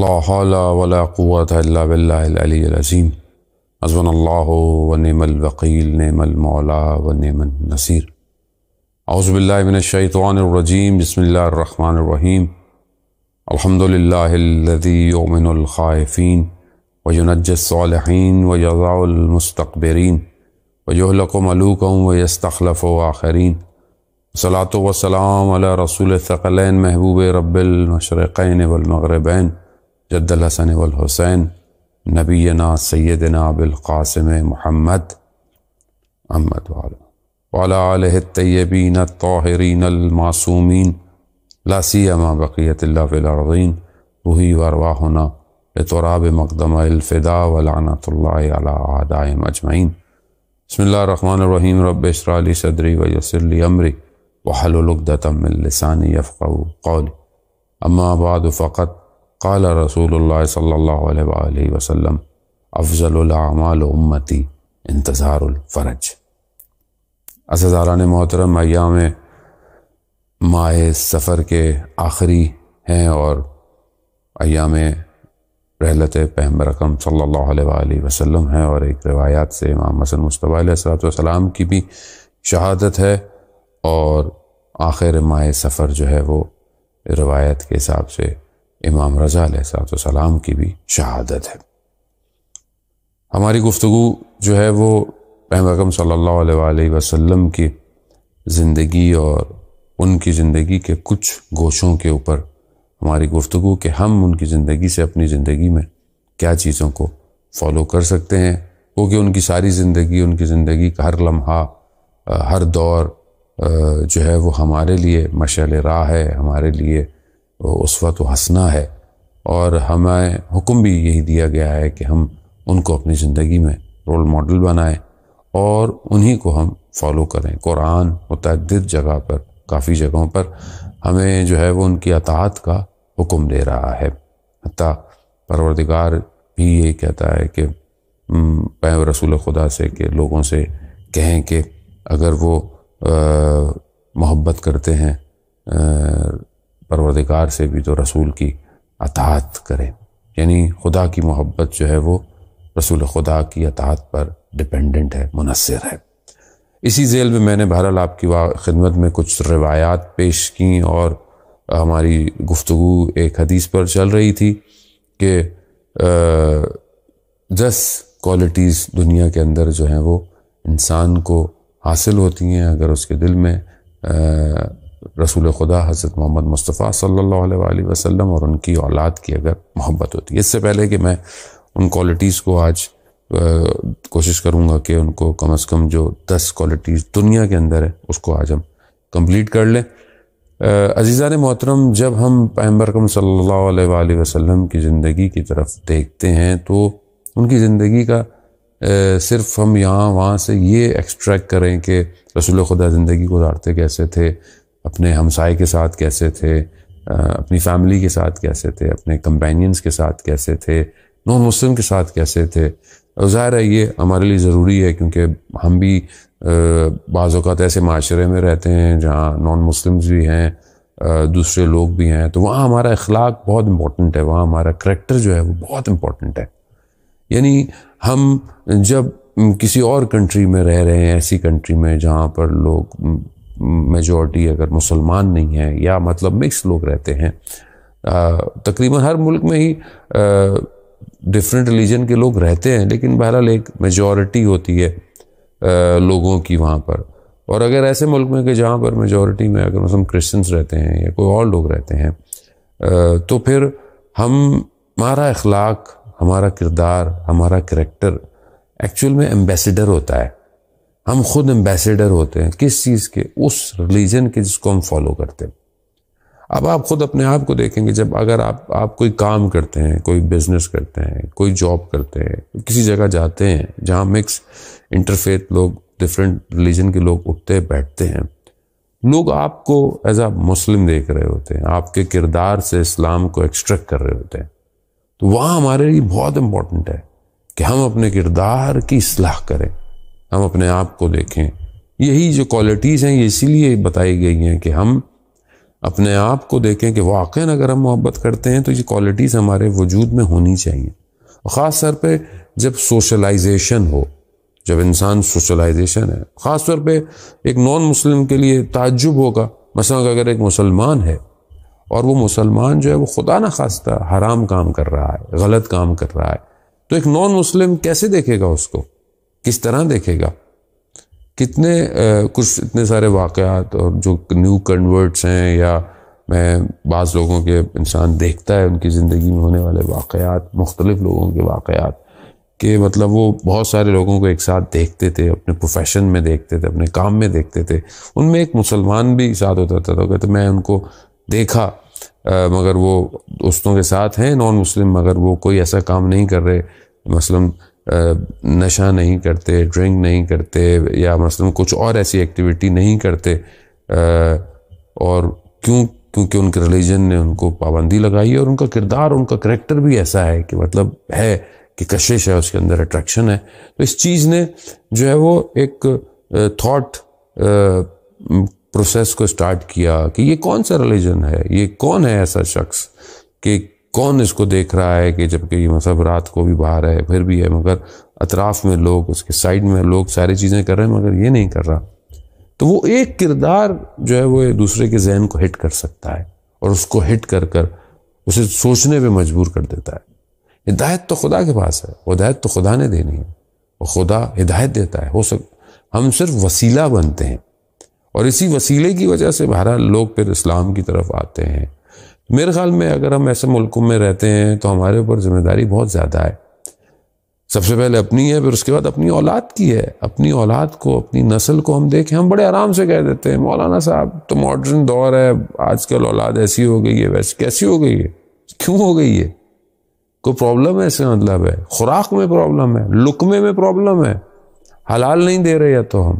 لا حول ولا قوة إلا بالله العلي العظيم. حسبنا الله ونعم الوكيل، نعم المولى ونعم النصير. أعوذ بالله من الشيطان الرجيم. بسم الله الرحمن الرحيم. الحمد لله الذي يؤمن الخائفين وينجي الصالحين ويضع المستكبرين ويهلك ملوكا ويستخلف آخرين. صلاة والسلام على رسول الثقلين محبوب رب المشرقين والمغربين جد الحسن والحسين نبينا سيدنا بالقاسم محمد وعلى آله الطيبين الطاهرين المعصومين لا سيما بقية الله في الأرضين روحي وأرواحنا لتراب مقدم الفداء ولعنة الله على أعدائهم أجمعين. بسم الله الرحمن الرحيم. رب اشرح لي صدري ويسر لي أمري واحلل عقدة من لساني يفقهوا قولي. أما بعد فقد قال رسول الله صلی اللہ علیہ وآلہ وسلم افضل الاعمال امتی انتظار الفرج. عزیزان محترم، ایام ماہ سفر کے آخری ہیں اور ایام رحلت پیغمبر اکرم صلی اللہ علیہ وآلہ وسلم ہیں، اور ایک روایات سے امام حسن مصطفیٰ علیہ السلام کی بھی شہادت ہے، اور آخر ماہ سفر جو ہے وہ روایت کے حساب سے امام رضا علیہ السلام کی بھی شہادت ہے. ہماری گفتگو جو ہے وہ پیغمبر اکرم صلی اللہ علیہ وآلہ وسلم کی زندگی اور ان کی زندگی کے کچھ گوشوں کے اوپر ہماری گفتگو کہ ہم ان کی زندگی سے اپنی زندگی میں کیا چیزوں کو فالو کر سکتے ہیں، کیونکہ ان کی ساری زندگی، ان کی زندگی کا ہر لمحہ، ہر دور جو ہے وہ ہمارے لیے مشعل راہ ہے، ہمارے لیے اسوۃ و حسنہ ہے، اور ہمیں حکم بھی یہی دیا گیا ہے کہ ہم ان کو اپنی زندگی میں رول ماڈل بنائیں اور انہی کو ہم فالو کریں. قرآن متعدد جگہ پر، کافی جگہوں پر ہمیں جو ہے وہ ان کی اطاعت کا حکم دے رہا ہے. حتیٰ پروردگار بھی یہی کہتا ہے کہ رسول خدا سے کہ لوگوں سے کہیں کہ اگر وہ محبت کرتے ہیں پروردگار سے بھی تو رسول کی اطاعت کریں. یعنی خدا کی محبت جو ہے وہ رسول خدا کی اطاعت پر ڈیپینڈنٹ ہے، منحصر ہے. اسی ذیل میں نے بہرحال آپ کی خدمت میں کچھ روایات پیش کیں، اور ہماری گفتگو ایک حدیث پر چل رہی تھی کہ 10 کوالٹیز دنیا کے اندر جو ہیں وہ انسان کو حاصل ہوتی ہیں اگر اس کے دل میں رسول خدا حضرت محمد مصطفیٰ صلی اللہ علیہ وآلہ وسلم اور ان کی اولاد کی اگر محبت ہوتی ہے. اس سے پہلے کہ میں ان کوالٹیز کو آج کوشش کروں گا کہ ان کو کم از کم جو 10 کوالٹیز دنیا کے اندر ہے اس کو آج ہم کمپلیٹ کر لیں. عزیزان محترم، جب ہم پیغمبر اکرم صلی اللہ علیہ وآلہ وسلم کی زندگی کی طرف دیکھتے ہیں تو ان کی زندگی کا صرف ہم یہاں وہاں سے یہ ایکسٹریکٹ کریں کہ رسول خدا زندگی گزارتے کیسے تھے، اپنے ہمسائے کے ساتھ کیسے تھے، اپنی فیملی کے ساتھ کیسے تھے، اپنے کمپینینز کے ساتھ کیسے تھے، نان مسلم کے ساتھ کیسے تھے. ظاہر ہے یہ ہمارے لیے ضروری ہے، کیونکہ ہم بھی بعض اوقات ایسے معاشرے میں رہتے ہیں جہاں نان مسلمز بھی ہیں، دوسرے لوگ بھی ہیں، تو وہاں ہمارا اخلاق بہت امپورٹنٹ ہے، وہاں ہمارا کریکٹر جو ہے وہ بہت امپورٹنٹ ہے. یعنی ہم جب کسی اور کنٹری میں رہ رہے ہیں، ایسی کنٹری میں جہاں پر لوگ میجورٹی اگر مسلمان نہیں ہیں یا مطلب مکس لوگ رہتے ہیں، تقریباً ہر ملک میں ہی ڈیفرنٹ ریلیجن کے لوگ رہتے ہیں، لیکن بہرحال ایک میجورٹی ہوتی ہے لوگوں کی وہاں پر. اور اگر ایسے ملک میں کہ جہاں پر میجورٹی میں اگر مثلا کرسچنز رہتے ہیں یا کوئی اور لوگ رہتے ہیں، تو پھر ہمارا اخلاق، ہمارا کردار، ہمارا کریکٹر ایکچول میں ایمبیسیڈر ہوتا ہے. ہم خود ایمبیسیڈر ہوتے ہیں کس چیز کے؟ اس ریلیجن کے جس کو ہم فالو کرتے ہیں. اب آپ خود اپنے آپ کو دیکھیں گے، جب اگر آپ کوئی کام کرتے ہیں، کوئی بزنس کرتے ہیں، کوئی جاب کرتے ہیں، کسی جگہ جاتے ہیں جہاں مکس انٹرفیتھ لوگ، ڈفرینٹ ریلیجن کے لوگ اٹھتے بیٹھتے ہیں، لوگ آپ کو ایز اے مسلم دیکھ رہے ہوتے ہیں، آپ کے کردار سے اسلام کو ایکسٹریکٹ کر رہے ہوتے ہیں. تو وہاں ہمارے لیے بہت امپورٹنٹ ہے کہ ہم اپنے کردار کی اصلاح کریں، ہم اپنے آپ کو دیکھیں. یہی جو کوالٹیز ہیں یہ اسی لیے بتائی گئی ہیں کہ ہم اپنے آپ کو دیکھیں کہ واقعاً اگر ہم محبت کرتے ہیں تو یہ کوالٹیز ہمارے وجود میں ہونی چاہیے. خاص طور پہ جب سوشلائزیشن ہو، جب انسان سوشلائزیشن ہے، خاص طور پہ ایک نان مسلم کے لیے تعجب ہوگا مثلا اگر ایک مسلمان ہے اور وہ مسلمان جو ہے وہ خدا نہ خواستہ حرام کام کر رہا ہے، غلط کام کر رہا ہے، تو ایک نان مسلم کیسے دیکھے گا اس کو؟ کس طرح دیکھے گا؟ کتنے کچھ اتنے سارے واقعات اور جو نیو کنورٹس ہیں یا میں بعض لوگوں کے انسان دیکھتا ہے ان کی زندگی میں ہونے والے واقعات، مختلف لوگوں کے واقعات کہ مطلب وہ بہت سارے لوگوں کو ایک ساتھ دیکھتے تھے، اپنے پروفیشن میں دیکھتے تھے، اپنے کام میں دیکھتے تھے، ان میں ایک مسلمان بھی ساتھ ہوتا تھا. تو کہتے میں ان کو دیکھا مگر وہ دوستوں کے ساتھ ہیں نان مسلم، مگر وہ کوئی ایسا کام نہیں کر رہے، مثلاً نشہ نہیں کرتے، ڈرنک نہیں کرتے، یا مثلاً کچھ اور ایسی ایکٹیویٹی نہیں کرتے. اور کیونکہ ان کے ریلیجن نے ان کو پابندی لگائی ہے، اور ان کا کردار، ان کا کریکٹر بھی ایسا ہے کہ مطلب ہے کہ کشش ہے، اس کے اندر اٹریکشن ہے. تو اس چیز نے جو ہے وہ ایک تھاٹ پروسیس کو سٹارٹ کیا کہ یہ کون سا ریلیجن ہے، یہ کون ہے ایسا شخص کہ کون اس کو دیکھ رہا ہے کہ جبکہ یہ مذہب رات کو بھی باہر ہے پھر بھی ہے، مگر اطراف میں لوگ، اس کے سائڈ میں لوگ ساری چیزیں کر رہے ہیں مگر یہ نہیں کر رہا. تو وہ ایک کردار جو ہے وہ دوسرے کے ذہن کو ہٹ کر سکتا ہے، اور اس کو ہٹ کر اسے سوچنے پہ مجبور کر دیتا ہے. ہدایت تو خدا کے پاس ہے، ہدایت تو خدا نے دینی ہے، اور خدا ہدایت دیتا ہے. ہم صرف وسیلہ بنتے ہیں، اور اسی وسیلے کی وجہ سے بہرحال لوگ پھر اسلام کی طرف آتے ہیں. میرے خیال میں اگر ہم ایسے ملکوں میں رہتے ہیں تو ہمارے اوپر ذمہ داری بہت زیادہ ہے. سب سے پہلے اپنی ہے، پھر اس کے بعد اپنی اولاد کی ہے. اپنی اولاد کو، اپنی نسل کو ہم دیکھیں، ہم بڑے آرام سے کہہ دیتے ہیں مولانا صاحب تو ماڈرن دور ہے، آج کل اولاد ایسی ہو گئی ہے، ویسے کیسی ہو گئی ہے، کیوں ہو گئی ہے؟ کوئی پرابلم ہے؟ اس کا مطلب ہے خوراک میں پرابلم ہے، لقمے میں پرابلم ہے، حلال نہیں دے رہے، یا تو ہم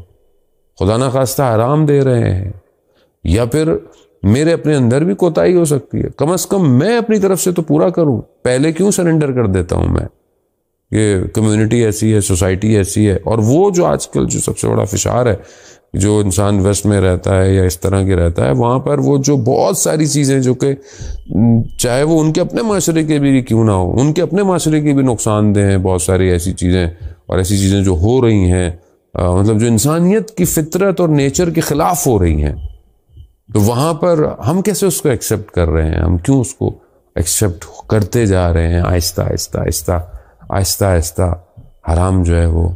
خدا نہ خواستہ حرام دے رہے ہیں، یا پھر میرے اپنے اندر بھی کوتاہی ہو سکتی ہے. کم از کم میں اپنی طرف سے تو پورا کروں. پہلے کیوں سرنڈر کر دیتا ہوں میں کہ کمیونٹی ایسی ہے، سوسائٹی ایسی ہے. اور وہ جو آج کل جو سب سے بڑا فشار ہے، جو انسان ویسٹ میں رہتا ہے یا اس طرح کے رہتا ہے، وہاں پر وہ جو بہت ساری چیزیں جو کہ چاہے وہ ان کے اپنے معاشرے کے بھی کیوں نہ ہو، ان کے اپنے معاشرے کی بھی نقصان دہ ہیں، بہت ساری ایسی چیزیں اور ایسی چیزیں جو ہو رہی ہیں، مطلب جو انسانیت کی فطرت اور نیچر کے خلاف ہو رہی ہیں. تو وہاں پر ہم کیسے اس کو ایکسیپٹ کر رہے ہیں؟ ہم کیوں اس کو ایکسیپٹ کرتے جا رہے ہیں؟ آہستہ آہستہ آہستہ آہستہ آہستہ حرام جو ہے وہ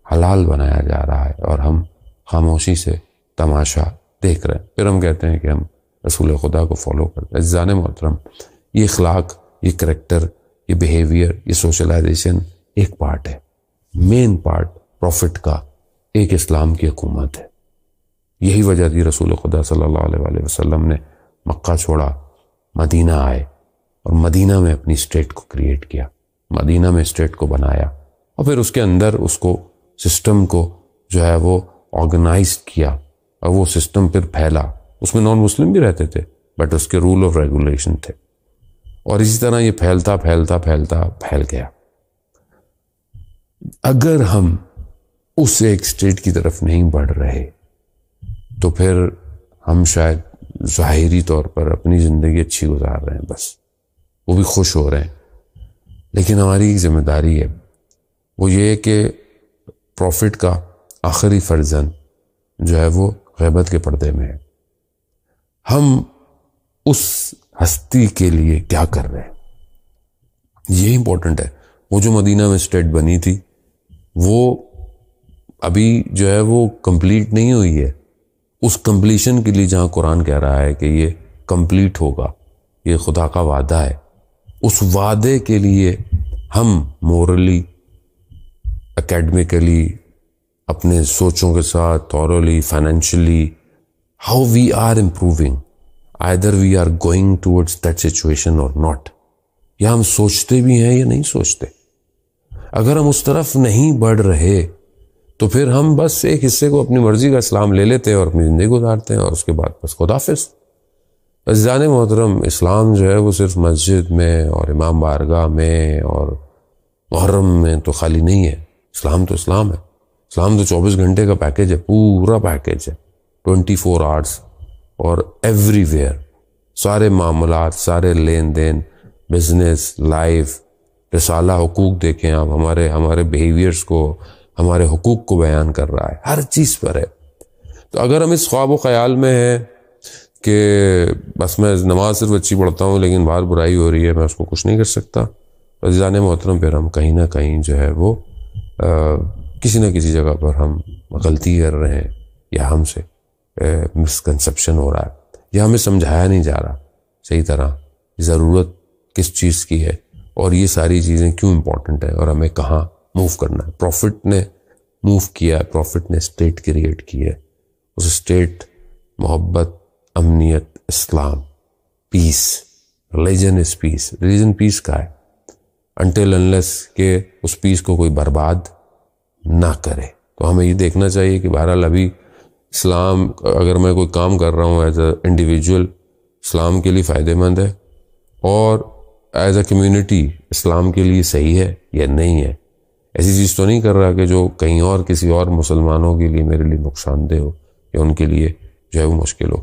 حلال بنایا جا رہا ہے، اور ہم خاموشی سے تماشا دیکھ رہے ہیں. پھر ہم کہتے ہیں کہ ہم رسول خدا کو فالو کرتے ہیں. عزیزان محترم، یہ اخلاق، یہ کریکٹر، یہ بیہیویئر، یہ سوشلائزیشن ایک پارٹ ہے، مین پارٹ پروفٹ کا ایک اسلام کی حکومت ہے. یہی وجہ تھی رسول خدا صلی اللہ علیہ وسلم نے مکہ چھوڑا، مدینہ آئے، اور مدینہ میں اپنی اسٹیٹ کو کریٹ کیا، مدینہ میں اسٹیٹ کو بنایا، اور پھر اس کے اندر اس کو سسٹم کو جو ہے وہ آرگنائز کیا، اور وہ سسٹم پھر پھیلا. اس میں نان مسلم بھی رہتے تھے بٹ اس کے رول آف ریگولیشن تھے، اور اسی طرح یہ پھیلتا پھیلتا پھیلتا پھیل گیا. اگر ہم اس ایک اسٹیٹ کی طرف نہیں بڑھ رہے تو پھر ہم شاید ظاہری طور پر اپنی زندگی اچھی گزار رہے ہیں، بس وہ بھی خوش ہو رہے ہیں، لیکن ہماری ایک ذمہ داری ہے، وہ یہ کہ پروفٹ کا آخری فرزند جو ہے وہ غیبت کے پردے میں ہے. ہم اس ہستی کے لیے کیا کر رہے ہیں، یہ امپورٹنٹ ہے. وہ جو مدینہ میں اسٹیٹ بنی تھی وہ ابھی جو ہے وہ کمپلیٹ نہیں ہوئی ہے. اس کمپلیشن کے لیے جہاں قرآن کہہ رہا ہے کہ یہ کمپلیٹ ہوگا، یہ خدا کا وعدہ ہے، اس وعدے کے لیے ہم مورلی، اکیڈمیکلی، اپنے سوچوں کے ساتھ، thoroughly, financially, how we are improving, either we are going towards that situation اور ناٹ، یا ہم سوچتے بھی ہیں یا نہیں سوچتے. اگر ہم اس طرف نہیں بڑھ رہے تو پھر ہم بس ایک حصے کو اپنی مرضی کا اسلام لے لیتے ہیں اور اپنی زندگی گزارتے ہیں، اور اس کے بعد بس خداحافظ. عزیزان محترم، اسلام جو ہے وہ صرف مسجد میں اور امام بارگاہ میں اور محرم میں تو خالی نہیں ہے. اسلام تو اسلام ہے. اسلام تو 24 گھنٹے کا پیکیج ہے، پورا پیکیج ہے، 24 آورس اور ایوری ویئر. سارے معاملات، سارے لین دین، بزنس، لائف، رسالہ حقوق دیکھیں آپ، ہمارے بیہیویئرس کو، ہمارے حقوق کو بیان کر رہا ہے، ہر چیز پر ہے۔ تو اگر ہم اس خواب و خیال میں ہیں کہ بس میں نماز صرف اچھی پڑھتا ہوں لیکن باہر برائی ہو رہی ہے، میں اس کو کچھ نہیں کر سکتا، عزیزان محترم، پھر ہم کہیں نہ کہیں جو ہے وہ کسی نہ کسی جگہ پر ہم غلطی کر رہے ہیں، یا ہم سے مسکنسپشن ہو رہا ہے، یا ہمیں سمجھایا نہیں جا رہا صحیح طرح ضرورت کس چیز کی ہے اور یہ ساری چیزیں کیوں امپورٹنٹ ہے اور ہمیں کہاں موو کرنا ہے۔ پروفٹ نے موو کیا ہے، پروفٹ نے اسٹیٹ کریٹ کی ہے، اس اسٹیٹ محبت، امنیت، اسلام، پیس، ریلیجن از پیس، ریلیجن پیس کا ہے، انٹل انلیس کہ اس پیس کو کوئی برباد نہ کرے۔ تو ہمیں یہ دیکھنا چاہیے کہ بہرحال ابھی اسلام، اگر میں کوئی کام کر رہا ہوں ایز اے انڈیویجول، اسلام کے لیے فائدہ مند ہے، اور ایز اے کمیونٹی اسلام کے لیے صحیح ہے یا نہیں ہے۔ ایسی چیز تو نہیں کر رہا کہ جو کہیں اور کسی اور مسلمانوں کے لیے میرے لیے نقصان دہ ہو یا ان کے لیے جو ہے وہ مشکل ہو۔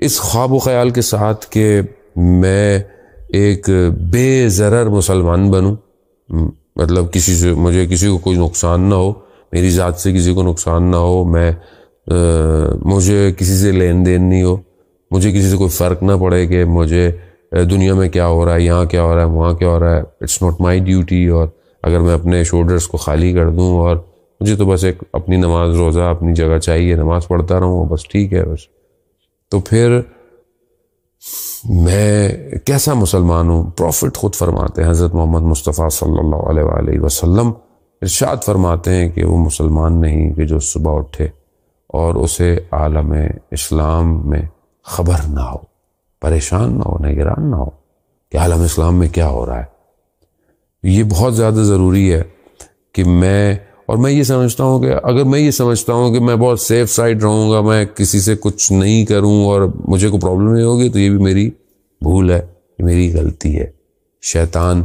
اس خواب و خیال کے ساتھ کہ میں ایک بے ضرر مسلمان بنوں، مطلب کسی کو کوئی نقصان نہ ہو، میری ذات سے کسی کو نقصان نہ ہو، مجھے کسی سے لین دین نہیں ہو، مجھے کسی سے کوئی فرق نہ پڑے کہ مجھے دنیا میں کیا ہو رہا ہے، یہاں کیا ہو رہا ہے، وہاں کیا ہو رہا ہے، اٹس ناٹ مائی ڈیوٹی۔ اور اگر میں اپنے شولڈرز کو خالی کر دوں اور مجھے تو بس ایک اپنی نماز روزہ اپنی جگہ چاہیے، نماز پڑھتا رہوں بس، ٹھیک ہے بس، تو پھر میں کیسا مسلمان ہوں؟ پروفٹ خود فرماتے ہیں، حضرت محمد مصطفیٰ صلی اللہ علیہ وآلہ وسلم ارشاد فرماتے ہیں کہ وہ مسلمان نہیں کہ جو صبح اٹھے اور اسے عالم اسلام میں خبر نہ ہو، پریشان نہ ہو، نگران نہ ہو کہ عالم اسلام میں کیا ہو رہا ہے۔ یہ بہت زیادہ ضروری ہے کہ میں یہ سمجھتا ہوں کہ اگر میں یہ سمجھتا ہوں کہ میں بہت سیف سائڈ رہوں گا، میں کسی سے کچھ نہیں کروں اور مجھے کوئی پرابلم نہیں ہوگی، تو یہ بھی میری بھول ہے، یہ میری غلطی ہے۔ شیطان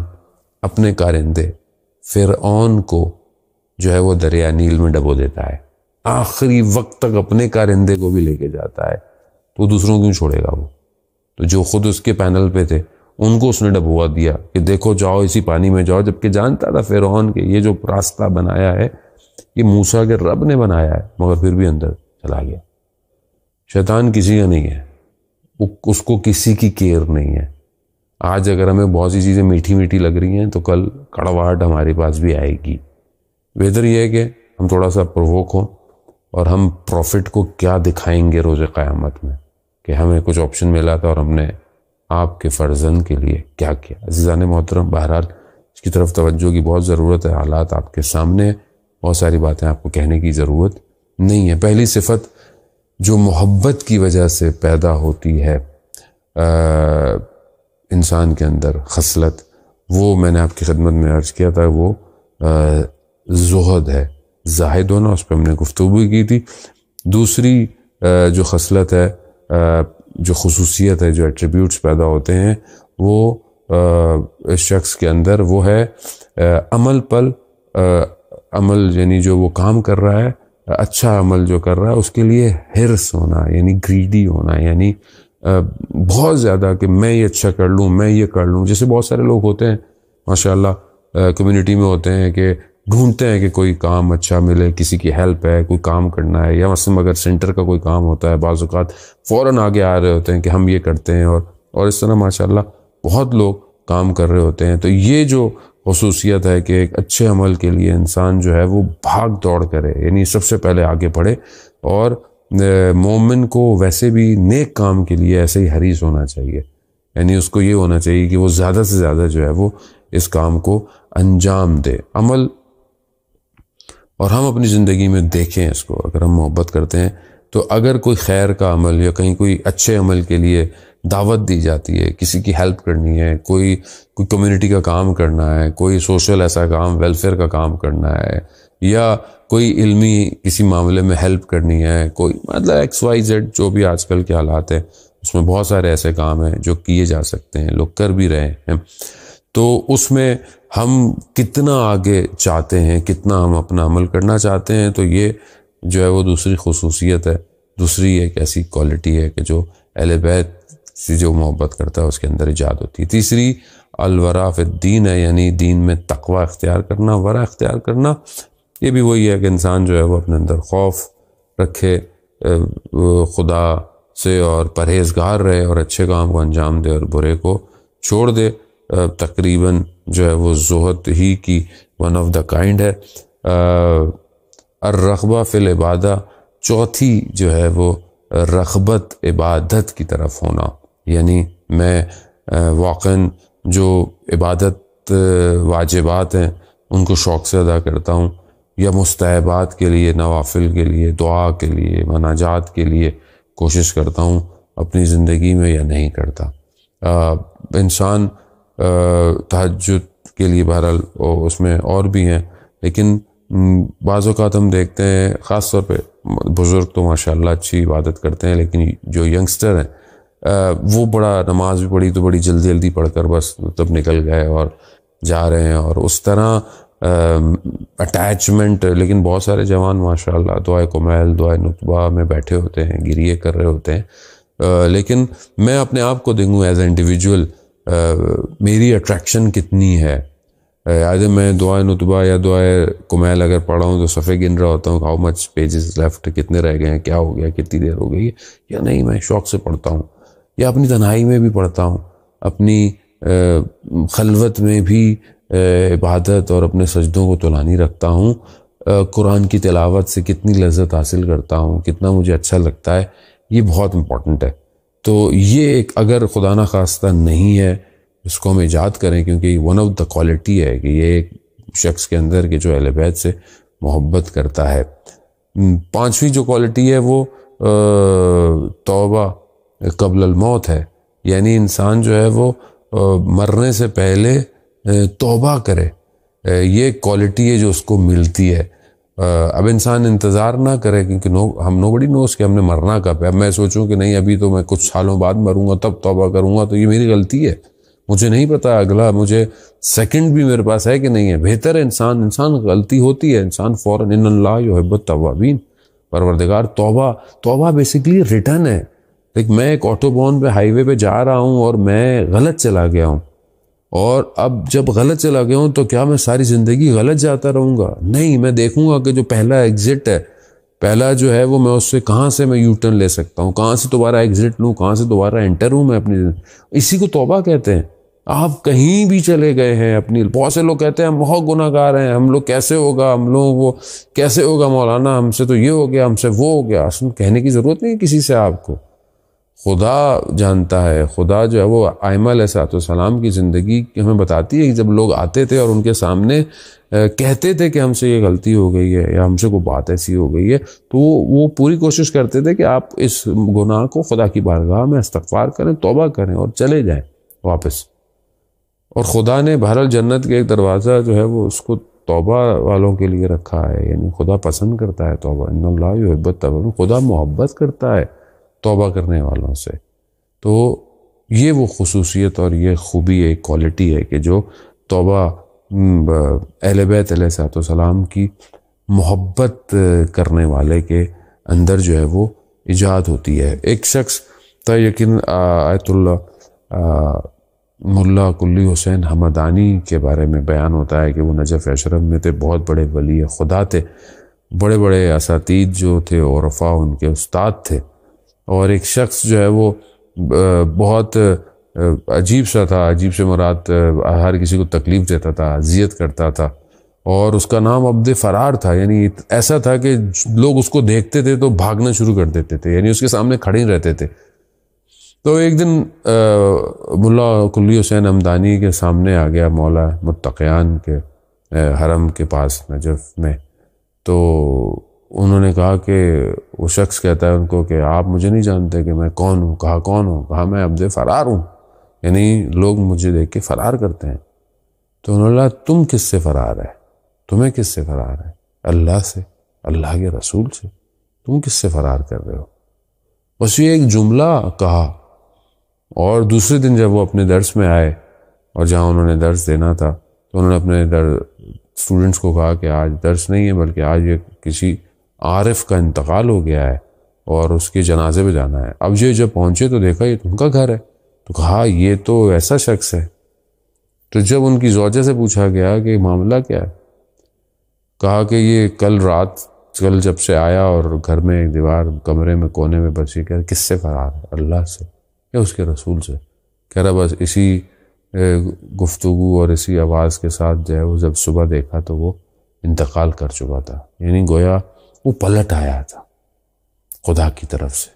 اپنے کارندے فرعون کو جو ہے وہ دریا نیل میں ڈبو دیتا ہے، آخری وقت تک اپنے کارندے کو بھی لے کے جاتا ہے، تو دوسروں کیوں چھوڑے گا وہ؟ تو جو خود اس کے پینل پہ تھے ان کو اس نے ڈبوا دیا کہ دیکھو جاؤ اسی پانی میں جاؤ، جبکہ جانتا تھا فرعون کہ یہ جو راستہ بنایا ہے یہ موسیٰ کے رب نے بنایا ہے، مگر پھر بھی اندر چلا گیا۔ شیطان کسی کا نہیں ہے، اس کو کسی کی کیئر نہیں ہے۔ آج اگر ہمیں بہت سی چیزیں میٹھی میٹھی لگ رہی ہیں تو کل کڑواہٹ ہمارے پاس بھی آئے گی۔ بہتر یہ ہے کہ ہم تھوڑا سا پرووک ہوں اور ہم پروفٹ کو کیا دکھائیں گے روز قیامت میں کہ ہمیں کچھ آپشن ملا تھا اور ہم نے آپ کے فرزند کے لیے کیا کیا۔ عزیزان محترم، بہرحال اس کی طرف توجہ کی بہت ضرورت ہے، حالات آپ کے سامنے، بہت ساری باتیں آپ کو کہنے کی ضرورت نہیں ہے۔ پہلی صفت جو محبت کی وجہ سے پیدا ہوتی ہے انسان کے اندر، خصلت، وہ میں نے آپ کی خدمت میں عرض کیا تھا، وہ زہد ہے، زاہد ہونا، اس پہ ہم نے گفتگو کی تھی۔ دوسری جو خصلت ہے، جو خصوصیت ہے، جو ایٹریبیوٹس پیدا ہوتے ہیں وہ اس شخص کے اندر، وہ ہے عمل یعنی جو وہ کام کر رہا ہے، اچھا عمل جو کر رہا ہے اس کے لیے حرص ہونا، یعنی گریڈی ہونا، یعنی بہت زیادہ کہ میں یہ اچھا کر لوں، میں یہ کر لوں۔ جیسے بہت سارے لوگ ہوتے ہیں ماشاءاللہ کمیونٹی میں ہوتے ہیں کہ ڈھونڈتے ہیں کہ کوئی کام اچھا ملے، کسی کی ہیلپ ہے، کوئی کام کرنا ہے، یا مثلا اگر سینٹر کا کوئی کام ہوتا ہے بعض اوقات فوراً آگے آ رہے ہوتے ہیں کہ ہم یہ کرتے ہیں، اور اس طرح ماشاءاللہ بہت لوگ کام کر رہے ہوتے ہیں۔ تو یہ جو خصوصیت ہے کہ ایک اچھے عمل کے لیے انسان جو ہے وہ بھاگ دوڑ کرے، یعنی سب سے پہلے آگے بڑھے، اور مومن کو ویسے بھی نیک کام کے لیے ایسے ہی حریص ہونا چاہیے، یعنی اس کو یہ ہونا چاہیے کہ وہ زیادہ سے زیادہ جو ہے وہ اس کام کو انجام دے۔ عمل، اور ہم اپنی زندگی میں دیکھیں اس کو، اگر ہم محبت کرتے ہیں تو اگر کوئی خیر کا عمل یا کہیں کوئی اچھے عمل کے لیے دعوت دی جاتی ہے، کسی کی ہیلپ کرنی ہے، کوئی کمیونٹی کا کام کرنا ہے، کوئی سوشل ایسا کام، ویلفیئر کا کام کرنا ہے، یا کوئی علمی کسی معاملے میں ہیلپ کرنی ہے، کوئی مطلب XYZ جو بھی آج کل کے حالات ہیں، اس میں بہت سارے ایسے کام ہیں جو کیے جا سکتے ہیں، لوگ کر بھی رہے ہیں، تو اس میں ہم کتنا آگے چاہتے ہیں، کتنا ہم اپنا عمل کرنا چاہتے ہیں، تو یہ جو ہے وہ دوسری خصوصیت ہے، دوسری ایک ایسی کوالٹی ہے کہ جو اہل بیت سے جو محبت کرتا ہے اس کے اندر ایجاد ہوتی ہے۔ تیسری الورا فی الدین ہے، یعنی دین میں تقوی اختیار کرنا، ورع اختیار کرنا۔ یہ بھی وہی ہے کہ انسان جو ہے وہ اپنے اندر خوف رکھے خدا سے اور پرہیزگار رہے اور اچھے کام کو انجام دے اور برے کو چھوڑ دے۔ تقریباً جو ہے وہ زہد ہی کی ون آف دا کائنڈ ہے۔ الرغبہ فی العبادہ، چوتھی جو ہے وہ رغبت عبادت کی طرف ہونا، یعنی میں واقعاً جو عبادت واجبات ہیں ان کو شوق سے ادا کرتا ہوں، یا مستحبات کے لیے، نوافل کے لیے، دعا کے لیے، مناجات کے لیے کوشش کرتا ہوں اپنی زندگی میں یا نہیں کرتا۔ انسان تہجد کے لیے بہرحال اس میں اور بھی ہیں، لیکن بعض اوقات ہم دیکھتے ہیں خاص طور پہ بزرگ تو ماشاءاللہ اچھی عبادت کرتے ہیں، لیکن جو ینگسٹر ہیں وہ بڑا نماز بھی پڑھی تو بڑی جلدی جلدی پڑھ کر بس تب نکل گئے اور جا رہے ہیں، اور اس طرح اٹیچمنٹ۔ لیکن بہت سارے جوان ماشاءاللہ دعائے کمیل، دعائے نطبہ میں بیٹھے ہوتے ہیں، گریے کر رہے ہوتے ہیں، لیکن میں اپنے آپ کو دیکھوں ایز اے انڈیویجول میری اٹریکشن کتنی ہے۔ آدھے میں دعائے نطبہ یا دعائے کمیل اگر پڑھا ہوں تو صفحے گن رہا ہوتا ہوں، ہاؤ مچ پیجز لیفٹ، کتنے رہ گئے ہیں، کیا ہو گیا، کتنی دیر ہو گئی ہے، یا نہیں میں شوق سے پڑھتا ہوں، یا اپنی تنہائی میں بھی پڑھتا ہوں، اپنی خلوت میں بھی عبادت اور اپنے سجدوں کو طولانی رکھتا ہوں، قرآن کی تلاوت سے کتنی لذت حاصل کرتا ہوں، کتنا مجھے اچھا لگتا ہے، یہ بہت امپورٹنٹ ہے۔ تو یہ ایک اگر خدا نخواستہ نہیں ہے اس کو ہم ایجاد کریں، کیونکہ یہ ون آف دا کوالٹی ہے کہ یہ ایک شخص کے اندر کہ جو اہل بیت سے محبت کرتا ہے۔ پانچویں جو کوالٹی ہے وہ توبہ قبل الموت ہے، یعنی انسان جو ہے وہ مرنے سے پہلے توبہ کرے۔ یہ کوالٹی ہے جو اس کو ملتی ہے۔ اب انسان انتظار نہ کرے، کیونکہ نو بڑی نوز کہ ہم نے مرنا کب ہے۔ اب میں سوچوں کہ نہیں ابھی تو میں کچھ سالوں بعد مروں گا تب توبہ کروں گا، تو یہ میری غلطی ہے، مجھے نہیں پتا اگلا مجھے سیکنڈ بھی میرے پاس ہے کہ نہیں ہے۔ بہتر ہے انسان غلطی ہوتی ہے، انسان فوراً ان اللہ یحب التوابین، پروردگار توبہ بیسیکلی ریٹرن ہے۔ لیکن میں ایک آٹو بان پہ ہائی وے پہ جا رہا ہوں اور میں غلط چلا گیا ہوں، اور اب جب غلط چلا گیا ہوں تو کیا میں ساری زندگی غلط جاتا رہوں گا؟ نہیں، میں دیکھوں گا کہ جو پہلا ایگزٹ ہے، پہلا جو ہے وہ میں اس سے کہاں سے میں یو ٹرن لے سکتا ہوں، کہاں سے دوبارہ ایگزٹ لوں، کہاں سے دوبارہ انٹر ہوں میں اپنی اسی کو توبہ کہتے ہیں۔ آپ کہیں بھی چلے گئے ہیں اپنی، بہت سے لوگ کہتے ہیں ہم بہت گناہ گار ہیں، ہم لوگ کیسے ہوگا، ہم لوگ وہ کیسے ہوگا مولانا، ہم سے تو یہ ہو گیا، ہم سے وہ ہو گیا۔ اصل کہنے کی ضرورت نہیں کسی سے، آپ کو خدا جانتا ہے۔ خدا جو ہے وہ ائمہ علیہ السلام کی زندگی ہمیں بتاتی ہے کہ جب لوگ آتے تھے اور ان کے سامنے کہتے تھے کہ ہم سے یہ غلطی ہو گئی ہے یا ہم سے کوئی بات ایسی ہو گئی ہے، تو وہ پوری کوشش کرتے تھے کہ آپ اس گناہ کو خدا کی بارگاہ میں استغفار کریں، توبہ کریں اور چلے جائیں واپس۔ اور خدا نے بہرحال جنت کے ایک دروازہ جو ہے وہ اس کو توبہ والوں کے لیے رکھا ہے، یعنی خدا پسند کرتا ہے توبہ، ان اللہ یحب التوابین، خدا محبت کرتا ہے توبہ کرنے والوں سے۔ تو یہ وہ خصوصیت اور یہ خوبی ایک کوالٹی ہے کہ جو توبہ اہل بیت علیہ السلام کی محبت کرنے والے کے اندر جو ہے وہ ایجاد ہوتی ہے۔ ایک شخص تا یقین آیت اللہ ملا کلی حسین حمدانی کے بارے میں بیان ہوتا ہے کہ وہ نجف اشرف میں تھے، بہت بڑے ولی خدا تھے، بڑے بڑے اساتید جو تھے عرفاء ان کے استاد تھے، اور ایک شخص جو ہے وہ بہت عجیب سا تھا، عجیب سے مراد ہر کسی کو تکلیف دیتا تھا، اذیت کرتا تھا، اور اس کا نام عبد فرار تھا، یعنی ایسا تھا کہ لوگ اس کو دیکھتے تھے تو بھاگنا شروع کر دیتے تھے، یعنی اس کے سامنے کھڑے ہی رہتے تھے۔ تو ایک دن ملا کلی حسین حمدانی کے سامنے آ گیا مولا متقیان کے حرم کے پاس نجف میں، تو انہوں نے کہا کہ وہ شخص کہتا ہے ان کو کہ آپ مجھے نہیں جانتے کہ میں کون ہوں؟ کہا کون ہوں؟ کہا میں عبد فرار ہوں، یعنی لوگ مجھے دیکھ کے فرار کرتے ہیں۔ تو انہوں نے کہا تم کس سے فرار ہے؟ تمہیں کس سے فرار ہے؟ اللہ سے، اللہ کے رسول سے، تم کس سے فرار کر رہے ہو؟ بس یہ ایک جملہ کہا، اور دوسرے دن جب وہ اپنے درس میں آئے اور جہاں انہوں نے درس دینا تھا تو انہوں نے اپنے اسٹوڈنٹس کو کہا کہ آج درس نہیں ہے بلکہ آج یہ کسی عارف کا انتقال ہو گیا ہے اور اس کے جنازے پہ جانا ہے۔ اب یہ جب پہنچے تو دیکھا یہ تو ان کا گھر ہے، تو کہا یہ تو ایسا شخص ہے. تو جب ان کی زوجہ سے پوچھا گیا کہ معاملہ کیا ہے، کہا کہ یہ کل جب سے آیا اور گھر میں ایک دیوار کمرے میں کونے میں بچی، کہ کس سے فرار ہے؟ اللہ سے یا اس کے رسول سے. کہہ رہا بس اسی گفتگو اور اسی آواز کے ساتھ جو ہے وہ جب صبح دیکھا تو وہ انتقال کر چکا تھا. یعنی گویا وہ پلٹ آیا تھا خدا کی طرف سے.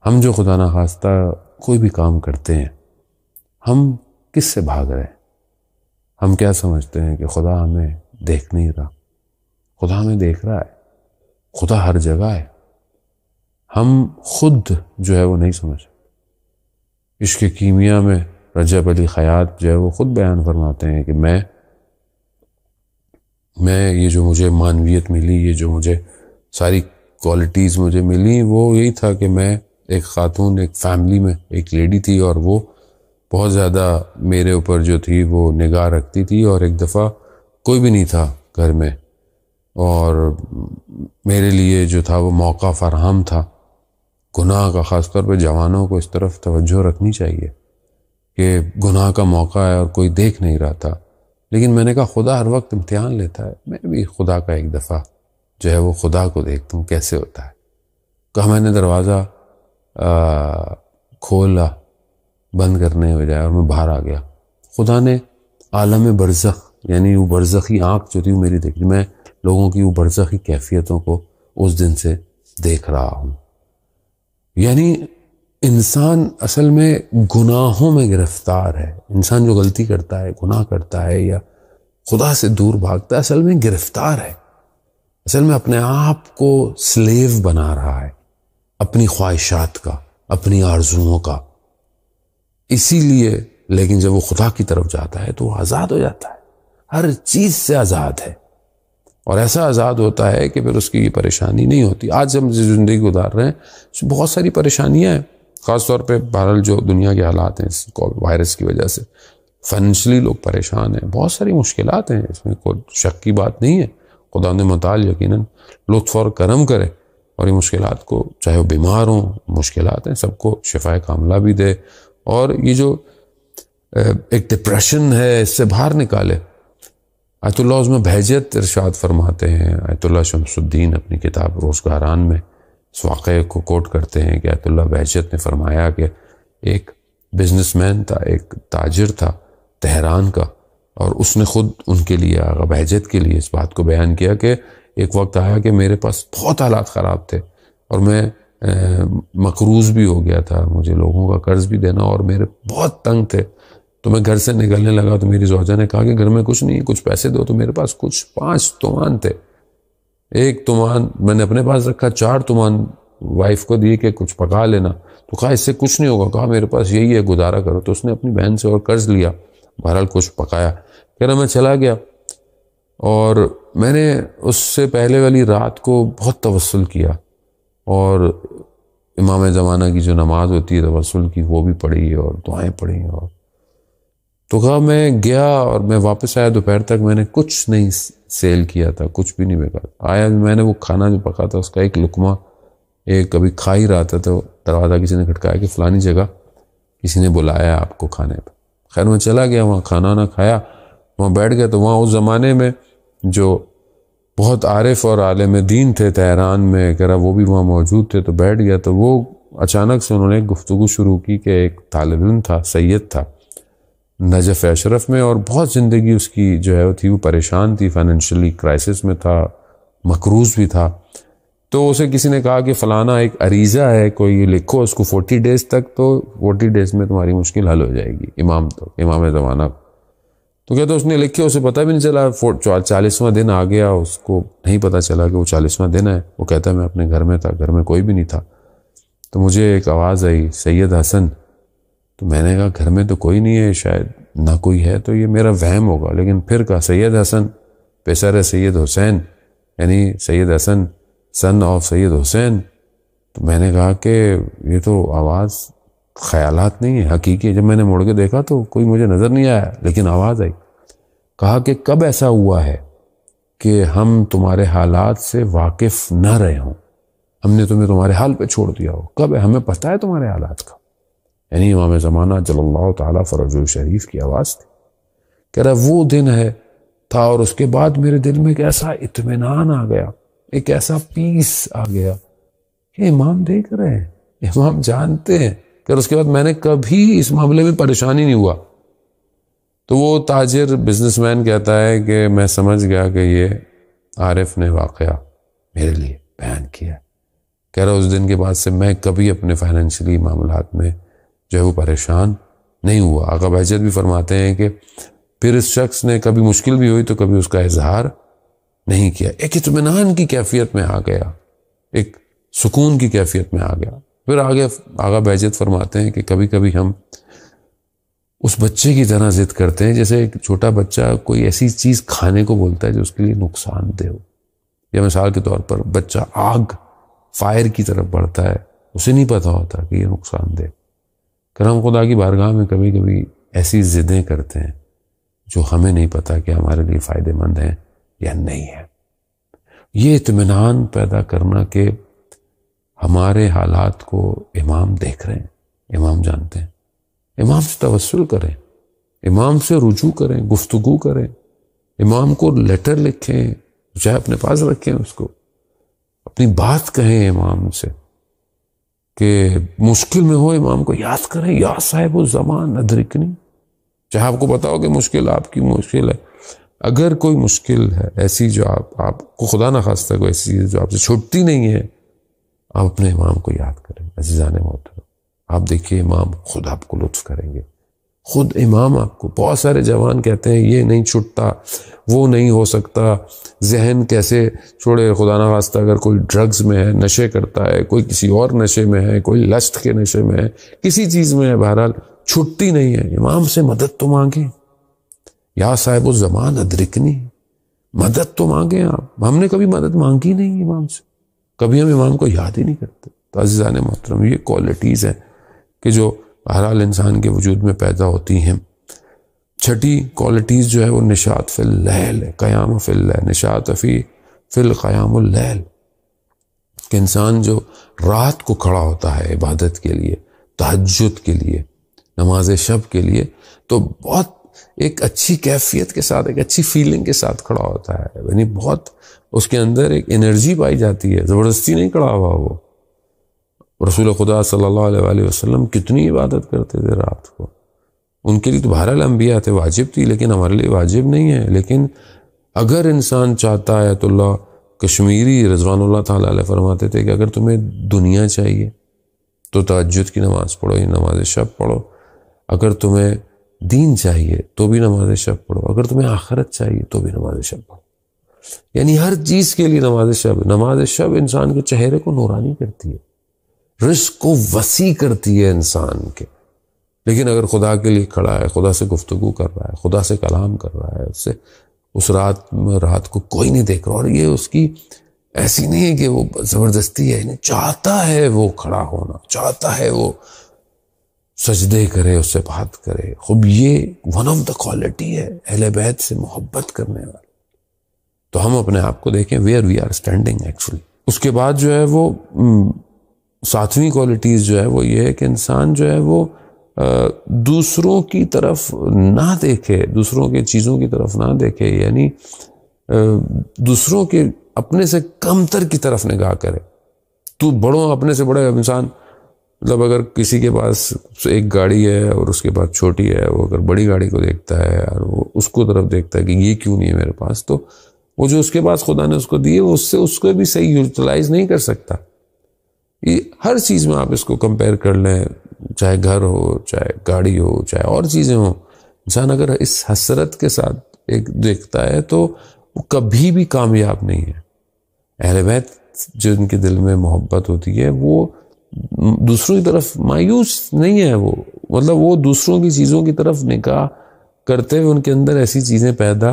ہم جو خدا نخواستہ کوئی بھی کام کرتے ہیں، ہم کس سے بھاگ رہے ہیں؟ ہم کیا سمجھتے ہیں کہ خدا ہمیں دیکھ نہیں رہا؟ خدا ہمیں دیکھ رہا ہے، خدا ہر جگہ ہے. ہم خود جو ہے وہ نہیں سمجھ. عشق کیمیا میں رجب علی خیاط جو ہے وہ خود بیان فرماتے ہیں کہ میں یہ جو مجھے معنویت ملی، یہ جو مجھے ساری کوالٹیز مجھے ملی، وہ یہی تھا کہ میں ایک خاتون، ایک فیملی میں ایک لیڈی تھی اور وہ بہت زیادہ میرے اوپر جو تھی وہ نگاہ رکھتی تھی. اور ایک دفعہ کوئی بھی نہیں تھا گھر میں اور میرے لیے جو تھا وہ موقع فراہم تھا. گناہ کا خاص طور پہ جوانوں کو اس طرف توجہ رکھنی چاہیے کہ گناہ کا موقع ہے اور کوئی دیکھ نہیں رہا تھا. لیکن میں نے کہا خدا ہر وقت امتحان لیتا ہے، میں بھی خدا کا ایک دفعہ جو ہے وہ خدا کو دیکھتا ہوں کیسے ہوتا ہے. کہا میں نے دروازہ کھولا بند کرنے بجائے اور میں باہر آ گیا. خدا نے عالم برزخ، یعنی وہ برزخی آنکھ جو تھی وہ میری دیکھ لی. میں لوگوں کی وہ برزخی کیفیتوں کو اس دن سے دیکھ رہا ہوں. یعنی انسان اصل میں گناہوں میں گرفتار ہے. انسان جو غلطی کرتا ہے، گناہ کرتا ہے یا خدا سے دور بھاگتا ہے، اصل میں گرفتار ہے. اصل میں اپنے آپ کو سلیو بنا رہا ہے، اپنی خواہشات کا، اپنی آرزوؤں کا. اسی لیے لیکن جب وہ خدا کی طرف جاتا ہے تو وہ آزاد ہو جاتا ہے، ہر چیز سے آزاد ہے. اور ایسا آزاد ہوتا ہے کہ پھر اس کی یہ پریشانی نہیں ہوتی. آج ہم زندگی گزار رہے ہیں، بہت ساری پریشانیاں ہیں، خاص طور پہ بہرحال جو دنیا کے حالات ہیں اس وائرس کی وجہ سے فائنینشلی لوگ پریشان ہیں، بہت ساری مشکلات ہیں، اس میں کوئی شک کی بات نہیں ہے. خدا نے متعال یقیناً لطف اور کرم کرے اور یہ مشکلات کو، چاہے وہ بیمار ہوں، مشکلات ہیں، سب کو شفائے کاملہ بھی دے اور یہ جو ایک ڈپریشن ہے اس سے باہر نکالے. آیت اللہ عظمہ بہجت ارشاد فرماتے ہیں، آیت اللہ شمس الدین اپنی کتاب روزگاران میں اس واقعے کو کوٹ کرتے ہیں کہ آیت اللہ بہجت نے فرمایا کہ ایک بزنس مین تھا، ایک تاجر تھا تہران کا، اور اس نے خود ان کے لیے، آغا بہجت کے لیے اس بات کو بیان کیا کہ ایک وقت آیا کہ میرے پاس بہت حالات خراب تھے اور میں مقروض بھی ہو گیا تھا، مجھے لوگوں کا قرض بھی دینا اور میرے بہت تنگ تھے. تو میں گھر سے نکلنے لگا تو میری زوجہ نے کہا کہ گھر میں کچھ نہیں، کچھ پیسے دو. تو میرے پاس کچھ 5 تومان تھے. 1 تومان میں نے اپنے پاس رکھا، 4 تومان وائف کو دیے کہ کچھ پکا لینا. تو کہا اس سے کچھ نہیں ہوگا. کہا میرے پاس یہی ہے، گزارا کرو. تو اس نے اپنی بہن سے اور قرض لیا، بہرحال کچھ پکایا. کہہ رہا میں چلا گیا اور میں نے اس سے پہلے والی رات کو بہت توسل کیا اور امام زمانہ کی جو نماز ہوتی ہے توسل کی وہ بھی پڑھی اور دعائیں پڑھی. اور تو کہا میں گیا اور میں واپس آیا، دوپہر تک میں نے کچھ نہیں سیل کیا تھا، کچھ بھی نہیں بیکا. آیا میں نے وہ کھانا جو پکا تھا اس کا ایک لقمہ کبھی کھا ہی رہا تھا تو دروازہ کسی نے کھٹکایا کہ فلانی جگہ کسی نے بلایا آپ کو کھانے پہ. خیر میں چلا گیا، وہاں کھانا نہ کھایا، وہاں بیٹھ گیا. تو وہاں اس زمانے میں جو بہت عارف اور عالم دین تھے تہران میں، کہہ رہا وہ بھی وہاں موجود تھے. تو بیٹھ گیا تو وہ اچانک سے انہوں نے ایک گفتگو شروع کی کہ ایک طالب علم تھا، سید تھا نجف اشرف میں، اور بہت زندگی اس کی جو ہے وہ تھی، وہ پریشان تھی، فائنینشلی کرائسس میں تھا، مقروض بھی تھا. تو اسے کسی نے کہا کہ فلانا ایک عریضہ ہے، کوئی لکھو اس کو 40 ڈیز تک، تو 40 ڈیز میں تمہاری مشکل حل ہو جائے گی. امام زمانہ. تو کہتا اس نے لکھے، اسے پتہ بھی نہیں چلا 40واں دن آ گیا، اس کو نہیں پتہ چلا کہ وہ 40واں دن ہے. وہ کہتا ہے میں اپنے گھر میں تھا، گھر میں کوئی بھی نہیں تھا. تو مجھے ایک آواز آئی سید حسن. تو میں نے کہا گھر میں تو کوئی نہیں ہے، شاید نہ کوئی ہے تو یہ میرا وہم ہوگا. لیکن پھر کہا سید حسن پیسر ہے سید حسین، یعنی سید حسن سن آف سید حسین. تو میں نے کہا کہ یہ تو آواز خیالات نہیں ہے، حقیقی. جب میں نے مڑ کے دیکھا تو کوئی مجھے نظر نہیں آیا لیکن آواز آئی. کہا کہ کب ایسا ہوا ہے کہ ہم تمہارے حالات سے واقف نہ رہے ہوں، ہم نے تمہیں تمہارے حال پہ چھوڑ دیا ہو؟ کب ہے؟ ہمیں پتہ ہے تمہارے حالات کا. یعنی امام زمانہ جل اللہ تعالیٰ فرجہ شریف کی آواز تھی. کہہ رہا وہ دن تھا اور اس کے بعد میرے دل میں ایک ایسا اطمینان آ گیا, ایک ایسا پیس آ گیا کہ امام دیکھ رہے ہیں, امام جانتے ہیں. کہ اس کے بعد میں نے کبھی اس معاملے میں پریشانی نہیں ہوا. تو وہ تاجر بزنس مین کہتا ہے کہ میں سمجھ گیا کہ یہ عارف نے واقعہ میرے لیے بیان کیا. کہہ رہا اس دن کے بعد سے میں کبھی اپنے فائنینشلی معاملات میں جو ہے وہ پریشان نہیں ہوا. آقا بہجت بھی فرماتے ہیں کہ پھر اس شخص نے کبھی مشکل بھی ہوئی تو کبھی اس کا اظہار نہیں کیا. ایک اطمینان کی کیفیت میں آ گیا, ایک سکون کی کیفیت میں آ گیا. پھر آگے آقا بہجت فرماتے ہیں کہ کبھی کبھی ہم اس بچے کی طرح ضد کرتے ہیں جیسے ایک چھوٹا بچہ کوئی ایسی چیز کھانے کو بولتا ہے جو اس کے لیے نقصان دہ ہو. یا مثال کے طور پر بچہ آگ فائر کی طرف بڑھتا ہے, اسے نہیں پتا ہوتا کہ یہ نقصان دہ. کرم خدا کی بارگاہ میں کبھی کبھی ایسی ضدیں کرتے ہیں جو ہمیں نہیں پتا کہ ہمارے لیے فائدہ مند ہیں یا نہیں ہے. یہ اطمینان پیدا کرنا کہ ہمارے حالات کو امام دیکھ رہے ہیں, امام جانتے ہیں, امام سے توسل کریں, امام سے رجوع کریں, گفتگو کریں, امام کو لیٹر لکھیں, چاہے اپنے پاس رکھیں, اس کو اپنی بات کہیں امام سے کہ مشکل میں ہو امام کو یاد کریں, یا صاحب الزمان ادرکنی. چاہے آپ کو پتا ہو کہ مشکل آپ کی مشکل ہے, اگر کوئی مشکل ہے ایسی جو آپ کو خدا نہ خواستہ کوئی ایسی چیز جو آپ سے چھوٹتی نہیں ہے, آپ اپنے امام کو یاد کریں. عزیزان محترم, آپ دیکھیے امام خود آپ کو لطف کریں گے, خود امام آپ کو. بہت سارے جوان کہتے ہیں یہ نہیں چھٹتا, وہ نہیں ہو سکتا, ذہن کیسے چھوڑے, خدا نہ خواستہ اگر کوئی ڈرگز میں ہے, نشے کرتا ہے, کوئی کسی اور نشے میں ہے, کوئی لسٹ کے نشے میں ہے, کسی چیز میں ہے, بہرحال چھٹتی نہیں ہے. امام سے مدد تو مانگیں, یا صاحب الزمان ادرکنی, مدد تو مانگیں آپ. ہم نے کبھی مدد مانگی نہیں امام سے, کبھی ہم امام کو یاد ہی نہیں کرتے. تو عزیزان محترم, یہ کوالٹیز ہیں کہ جو بہرحال انسان کے وجود میں پیدا ہوتی ہیں. چھٹی کوالٹیز جو ہے وہ نشاط فی اللیل ہے, قیام فی اللیل, نشاط فی القیام اللیل, کہ انسان جو رات کو کھڑا ہوتا ہے عبادت کے لیے, تہجد کے لیے, نماز شب کے لیے, تو بہت ایک اچھی کیفیت کے ساتھ, ایک اچھی فیلنگ کے ساتھ کھڑا ہوتا ہے. یعنی بہت اس کے اندر ایک انرجی پائی جاتی ہے, زبردستی نہیں کھڑا ہوا. وہ رسول خدا صلی اللہ علیہ وآلہ وسلم کتنی عبادت کرتے تھے رات کو. ان کے لیے تو بہرحال انبیاء تھے, واجب تھی, لیکن ہمارے لیے واجب نہیں ہے. لیکن اگر انسان چاہتا ہے, تو اللہ کشمیری رضوان اللہ تعالیٰ علیہ فرماتے تھے کہ اگر تمہیں دنیا چاہیے تو تہجد کی نماز پڑھو, یا نماز شب پڑھو. اگر تمہیں دین چاہیے تو بھی نماز شب پڑھو. اگر تمہیں آخرت چاہیے تو بھی نماز شب پڑھو. یعنی ہر چیز کے لیے نماز شب. نماز شب انسان کے چہرے کو نورانی کرتی ہے, رزق کو وسیع کرتی ہے انسان کے. لیکن اگر خدا کے لیے کھڑا ہے, خدا سے گفتگو کر رہا ہے, خدا سے کلام کر رہا ہے, اس رات کو کوئی نہیں دیکھ رہا, اور یہ اس کی ایسی نہیں ہے کہ وہ زبردستی ہے, نہیں, چاہتا ہے وہ کھڑا ہونا, چاہتا ہے وہ سجدے کرے, اس سے بات کرے. خوب یہ ون آف دا کوالٹی ہے اہل بیت سے محبت کرنے والی. تو ہم اپنے آپ کو دیکھیں where we are standing actually. اس کے بعد جو ہے وہ ساتویں کوالٹیز جو ہے وہ یہ ہے کہ انسان جو ہے وہ دوسروں کی طرف نہ دیکھے, دوسروں کے چیزوں کی طرف نہ دیکھے, یعنی دوسروں کے اپنے سے کم تر کی طرف نگاہ کرے. تو بڑوں اپنے سے بڑے انسان, مطلب اگر کسی کے پاس ایک گاڑی ہے اور اس کے پاس چھوٹی ہے, وہ اگر بڑی گاڑی کو دیکھتا ہے اور وہ اس کو طرف دیکھتا ہے کہ یہ کیوں نہیں ہے میرے پاس, تو وہ جو اس کے پاس خدا نے اس کو دی ہے اس کو بھی صحیح یوٹیلائز نہیں کر سکتا. یہ ہر چیز میں آپ اس کو کمپیئر کر لیں, چاہے گھر ہو, چاہے گاڑی ہو, چاہے اور چیزیں ہوں. انسان اگر اس حسرت کے ساتھ ایک دیکھتا ہے تو وہ کبھی بھی کامیاب نہیں ہے. اہل بیت جو ان کے دل میں محبت ہوتی ہے وہ دوسروں کی طرف مایوس نہیں ہے. وہ مطلب وہ دوسروں کی چیزوں کی طرف نگاہ کرتے ہوئے ان کے اندر ایسی چیزیں پیدا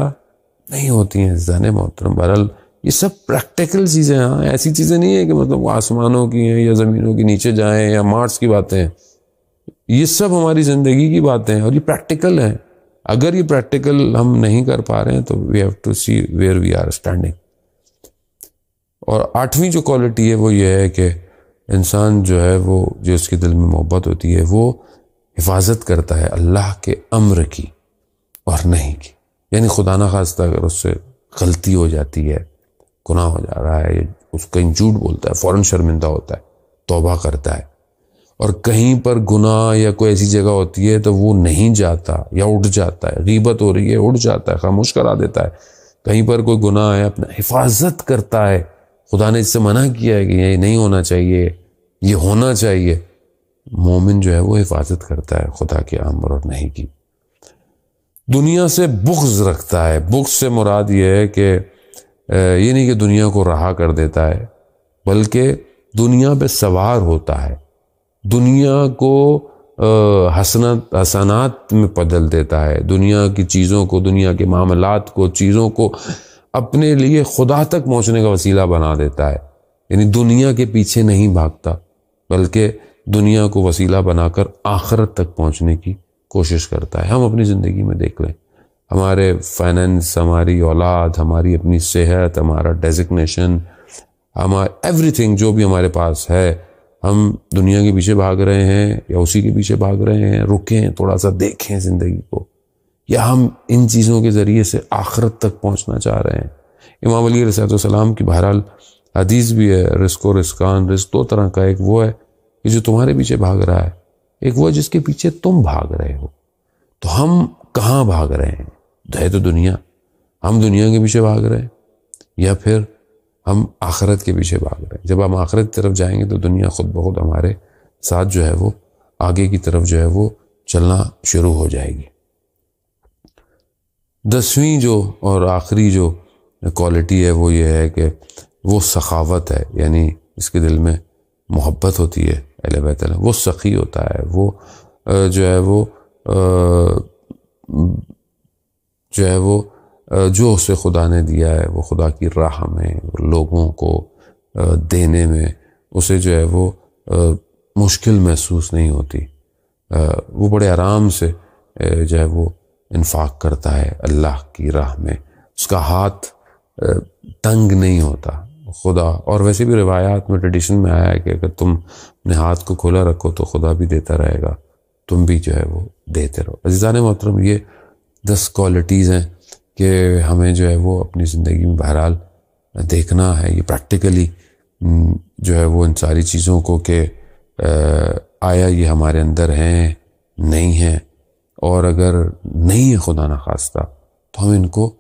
نہیں ہوتی ہیں. زانے محترم, بہرحال یہ سب پریکٹیکل چیزیں ہیں, ایسی چیزیں نہیں ہیں کہ مطلب وہ آسمانوں کی ہیں یا زمینوں کی نیچے جائیں یا مارس کی باتیں ہیں. یہ سب ہماری زندگی کی باتیں ہیں اور یہ پریکٹیکل ہیں. اگر یہ پریکٹیکل ہم نہیں کر پا رہے ہیں تو we have to see where we are standing. اور آٹھویں جو کوالٹی ہے وہ یہ ہے کہ انسان جو ہے وہ جو اس کے دل میں محبت ہوتی ہے وہ حفاظت کرتا ہے اللہ کے امر کی اور نہیں کی. یعنی خدا نہ خواستہ اگر اس سے غلطی ہو جاتی ہے، گناہ ہو جا رہا ہے، اس کہیں جھوٹ بولتا ہے، فوراً شرمندہ ہوتا ہے، توبہ کرتا ہے. اور کہیں پر گناہ یا کوئی ایسی جگہ ہوتی ہے تو وہ نہیں جاتا یا اٹھ جاتا ہے، غیبت ہو رہی ہے اٹھ جاتا ہے، خاموش کرا دیتا ہے. کہیں پر کوئی گناہ ہے اپنا حفاظت کرتا ہے. خدا نے اس سے منع کیا ہے کہ یہ نہیں ہونا چاہیے، یہ ہونا چاہیے. مومن جو ہے وہ حفاظت کرتا ہے خدا کے امر اور نہیں کی. دنیا سے بغض رکھتا ہے. بغض سے مراد یہ ہے کہ یہ نہیں کہ دنیا کو رہا کر دیتا ہے، بلکہ دنیا پہ سوار ہوتا ہے، دنیا کو حسنات میں بدل دیتا ہے، دنیا کی چیزوں کو، دنیا کے معاملات کو، چیزوں کو اپنے لیے خدا تک پہنچنے کا وسیلہ بنا دیتا ہے. یعنی دنیا کے پیچھے نہیں بھاگتا، بلکہ دنیا کو وسیلہ بنا کر آخرت تک پہنچنے کی کوشش کرتا ہے. ہم اپنی زندگی میں دیکھ لیں، ہمارے فائننس، ہماری اولاد، ہماری اپنی صحت، ہمارا ڈیزگنیشن، ہمارا ایوری تھنگ جو بھی ہمارے پاس ہے، ہم دنیا کے پیچھے بھاگ رہے ہیں یا اسی کے پیچھے بھاگ رہے ہیں. رکیں، تھوڑا سا دیکھیں زندگی کو، یا ہم ان چیزوں کے ذریعے سے آخرت تک پہنچنا چاہ رہے ہیں. امام علی علیہ السلام کی بہرحال حدیث بھی ہے، رزق و رزقان. رزق دو طرح کا، ایک وہ ہے کہ جو تمہارے پیچھے بھاگ رہا ہے، ایک وہ ہے جس کے پیچھے تم بھاگ رہے ہو. تو ہم کہاں بھاگ رہے ہیں؟ ہے تو دنیا، ہم دنیا کے پیچھے بھاگ رہے ہیں یا پھر ہم آخرت کے پیچھے بھاگ رہے ہیں. جب ہم آخرت کی طرف جائیں گے تو دنیا خود بخود ہمارے ساتھ جو ہے وہ آگے کی طرف جو ہے وہ چلنا شروع ہو جائے گی. 10ویں جو اور آخری جو کوالٹی ہے وہ یہ ہے کہ وہ سخاوت ہے. یعنی اس کے دل میں محبت ہوتی ہے اہل بیت اللہ، وہ سخی ہوتا ہے، وہ جو اسے خدا نے دیا ہے وہ خدا کی راہ میں لوگوں کو دینے میں اسے جو ہے وہ مشکل محسوس نہیں ہوتی. وہ بڑے آرام سے جو ہے وہ انفاق کرتا ہے اللہ کی راہ میں. اس کا ہاتھ تنگ نہیں ہوتا خدا. اور ویسے بھی روایات میں ٹریڈیشن میں آیا ہے کہ اگر تم اپنے ہاتھ کو کھولا رکھو تو خدا بھی دیتا رہے گا، تم بھی جو ہے وہ دیتے رہو. عزیزان محترم، یہ 10 کوالٹیز ہیں کہ ہمیں جو ہے وہ اپنی زندگی میں بہرحال دیکھنا ہے. یہ پریکٹیکلی جو ہے وہ ان ساری چیزوں کو کہ آیا یہ ہمارے اندر ہیں نہیں ہیں، اور اگر نہیں ہے خدا نہ خواستہ تو ہم ان کو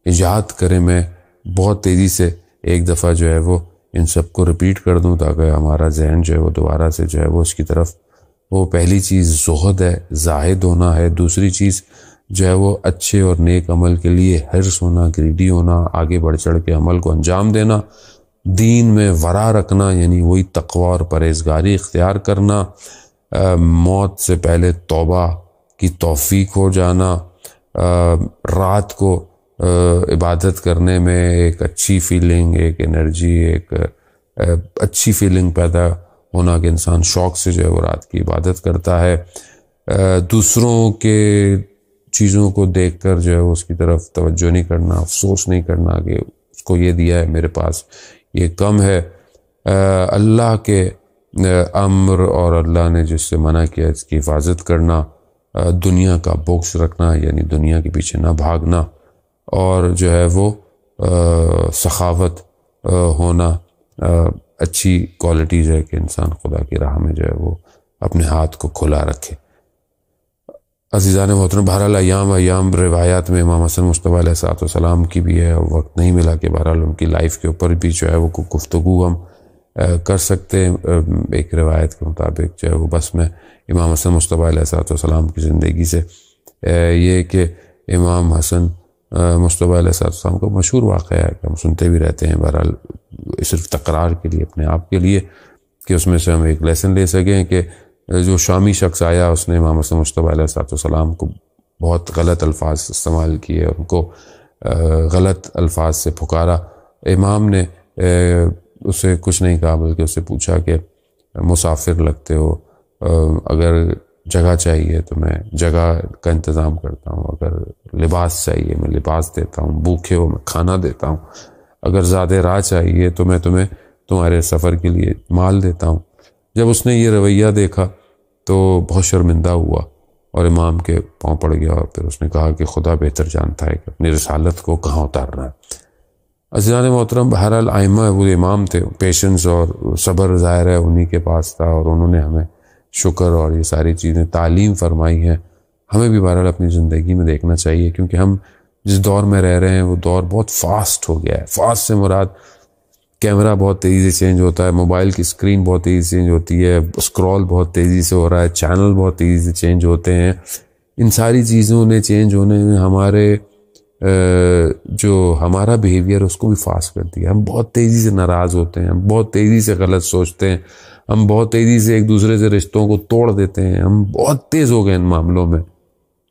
ایجاد کریں. میں بہت تیزی سے ایک دفعہ جو ہے وہ ان سب کو ریپیٹ کر دوں تاکہ ہمارا ذہن جو ہے وہ دوبارہ سے جو ہے وہ اس کی طرف. وہ پہلی چیز زہد ہے، زاہد ہونا ہے. دوسری چیز جو ہے وہ اچھے اور نیک عمل کے لیے حرص ہونا، گریڈی ہونا، آگے بڑھ چڑھ کے عمل کو انجام دینا. دین میں ورع رکھنا، یعنی وہی تقوی اور پرہیزگاری اختیار کرنا. موت سے پہلے توبہ کی توفیق ہو جانا. رات کو عبادت کرنے میں ایک اچھی فیلنگ، ایک انرجی، ایک اچھی فیلنگ پیدا ہونا کہ انسان شوق سے جو ہے وہ رات کی عبادت کرتا ہے. دوسروں کے چیزوں کو دیکھ کر جو ہے اس کی طرف توجہ نہیں کرنا، افسوس نہیں کرنا کہ اس کو یہ دیا ہے میرے پاس یہ کم ہے. اللہ کے امر اور اللہ نے جس سے منع کیا اس کی حفاظت کرنا. دنیا کا بغض رکھنا، یعنی دنیا کے پیچھے نہ بھاگنا. اور جو ہے وہ سخاوت ہونا. اچھی کوالٹیز ہے کہ انسان خدا کی راہ میں جو ہے وہ اپنے ہاتھ کو کھلا رکھے. عزیزان محترم، بہرحال ایام روایات میں امام حسن مصطفیٰ علیہ السلام کی بھی ہے. وقت نہیں ملا کہ بہرحال ان کی لائف کے اوپر بھی جو ہے وہ گفتگو ہم کر سکتے ہیں. ایک روایت کے مطابق جو ہے وہ بس میں امام حسن مصطفیٰ علیہ السلام کی زندگی سے یہ کہ امام حسن مصطفیٰ علیہ السلام کا مشہور واقعہ ہے کہ ہم سنتے بھی رہتے ہیں، بہرحال صرف تقرار کے لیے، اپنے آپ کے لیے، کہ اس میں سے ہم ایک لیسن لے سکیں کہ جو شامی شخص آیا اس نے امام حسن مصطفیٰ علیہ السلام کو بہت غلط الفاظ استعمال کیے، ان کو غلط الفاظ سے پکارا. امام نے اسے کچھ نہیں کہا بلکہ اسے پوچھا کہ مسافر لگتے ہو، اگر جگہ چاہیے تو میں جگہ کا انتظام کرتا ہوں، اگر لباس چاہیے میں لباس دیتا ہوں، بھوکے ہو میں کھانا دیتا ہوں، اگر زیادہ راہ چاہیے تو میں تمہیں تمہارے سفر کے لیے مال دیتا ہوں. جب اس نے یہ رویہ دیکھا تو بہت شرمندہ ہوا اور امام کے پاؤں پڑ گیا اور پھر اس نے کہا کہ خدا بہتر جانتا ہے کہ اپنی رسالت کو کہاں اتارنا ہے۔ عزیزان محترم، بہرحال ائمہ وہ امام تھے، پیشنس اور صبر ظاہر ہے انہی کے پاس تھا، اور انہوں نے ہمیں شکر اور یہ ساری چیزیں تعلیم فرمائی ہیں۔ ہمیں بھی بہرحال اپنی زندگی میں دیکھنا چاہیے، کیونکہ ہم جس دور میں رہ رہے ہیں وہ دور بہت فاسٹ ہو گیا ہے۔ فاسٹ سے مراد کیمرہ بہت تیزی سے چینج ہوتا ہے، موبائل کی اسکرین بہت تیزی سے چینج ہوتی ہے، اسکرول بہت تیزی سے ہو رہا ہے، چینل بہت تیزی سے چینج ہوتے ہیں۔ ان ساری چیزوں نے چینج ہونے میں ہمارے جو ہمارا بیہیویئر اس کو بھی فاسٹ کر دیا۔ ہم بہت تیزی سے ناراض ہوتے ہیں، ہم بہت تیزی سے غلط سوچتے ہیں، ہم بہت تیزی سے ایک دوسرے سے رشتوں کو توڑ دیتے ہیں، ہم بہت تیز ہو گئے ان معاملوں میں۔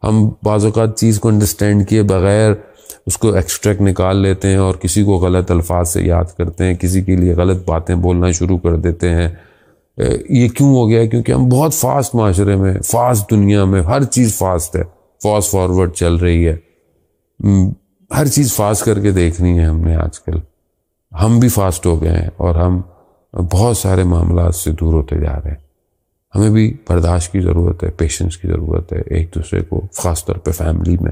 ہم بعض اوقات چیز کو انڈرسٹینڈ کیے بغیر اس کو ایکسٹریکٹ نکال لیتے ہیں اور کسی کو غلط الفاظ سے یاد کرتے ہیں، کسی کے لیے غلط باتیں بولنا شروع کر دیتے ہیں۔ یہ کیوں ہو گیا؟ کیونکہ ہم بہت فاسٹ معاشرے میں، فاسٹ دنیا میں ہر چیز فاسٹ ہے، فاسٹ فارورڈ چل رہی ہے، ہر چیز فاسٹ کر کے دیکھنی ہے ہم نے آج کل۔ ہم بھی فاسٹ ہو گئے ہیں اور ہم بہت سارے معاملات سے دور ہوتے جا رہے ہیں۔ ہمیں بھی برداشت کی ضرورت ہے، پیشنس کی ضرورت ہے ایک دوسرے کو، خاص طور پہ فیملی میں۔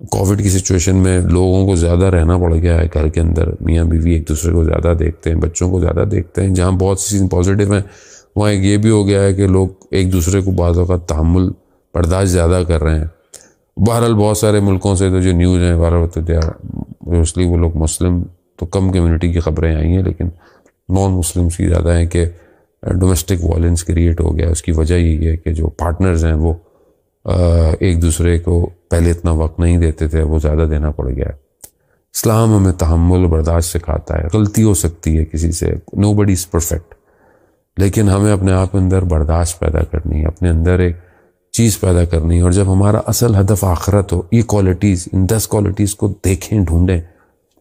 کووڈ کی سچویشن میں لوگوں کو زیادہ رہنا پڑ گیا ہے گھر کے اندر، میاں بیوی ایک دوسرے کو زیادہ دیکھتے ہیں، بچوں کو زیادہ دیکھتے ہیں۔ جہاں بہت سی چیزیں پازیٹیو ہیں وہاں ایک یہ بھی ہو گیا ہے کہ لوگ ایک دوسرے کو بعض اوقات تحمل برداشت زیادہ کر رہے ہیں۔ بہرحال بہت سارے ملکوں سے تو جو نیوز ہیں بہرحال اس لیے وہ لوگ مسلم تو کم کمیونٹی کی خبریں آئی ہیں، لیکن نان مسلمس کی زیادہ ہیں کہ ڈومیسٹک وائلنس کریٹ ہو گیا۔ اس کی وجہ یہی ہے کہ جو پارٹنرز ہیں وہ ایک دوسرے کو پہلے اتنا وقت نہیں دیتے تھے، وہ زیادہ دینا پڑ گیا ہے۔ اسلام ہمیں تحمل و برداشت سکھاتا ہے۔ غلطی ہو سکتی ہے کسی سے، نو بڈی از پرفیکٹ، لیکن ہمیں اپنے آپ اندر برداشت پیدا کرنی ہے، اپنے اندر ایک چیز پیدا کرنی ہے۔ اور جب ہمارا اصل ہدف آخرت ہو، یہ کوالٹیز، ان 10 کوالٹیز کو دیکھیں، ڈھونڈیں۔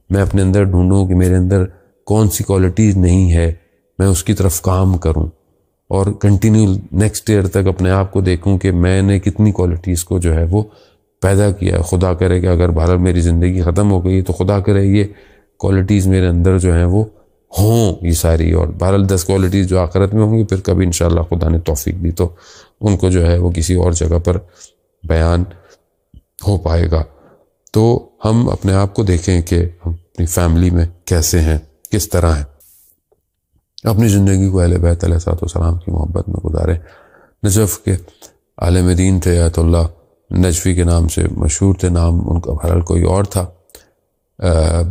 میں اپنے اندر ڈھونڈوں کہ میرے اندر کون سی کوالٹیز نہیں ہے، میں اس کی طرف کام کروں، اور کنٹینیو نیکسٹ ایئر تک اپنے آپ کو دیکھوں کہ میں نے کتنی کوالٹیز کو جو ہے وہ پیدا کیا ہے۔ خدا کرے کہ اگر بہرحال میری زندگی ختم ہو گئی تو خدا کرے یہ کوالٹیز میرے اندر جو ہیں وہ ہوں یہ ساری، اور بہرحال 10 کوالٹیز جو آخرت میں ہوں گی، پھر کبھی انشاءاللہ خدا نے توفیق دی تو ان کو جو ہے وہ کسی اور جگہ پر بیان ہو پائے گا۔ تو ہم اپنے آپ کو دیکھیں کہ ہم اپنی فیملی میں کیسے ہیں، کس طرح ہیں، اپنی زندگی کو اہل بیت علیہ السلام کی محبت میں گزاریں۔ نجف کے عالم دین تھے، آیت اللہ نجفی کے نام سے مشہور تھے، نام ان کا بہرحال کوئی اور تھا۔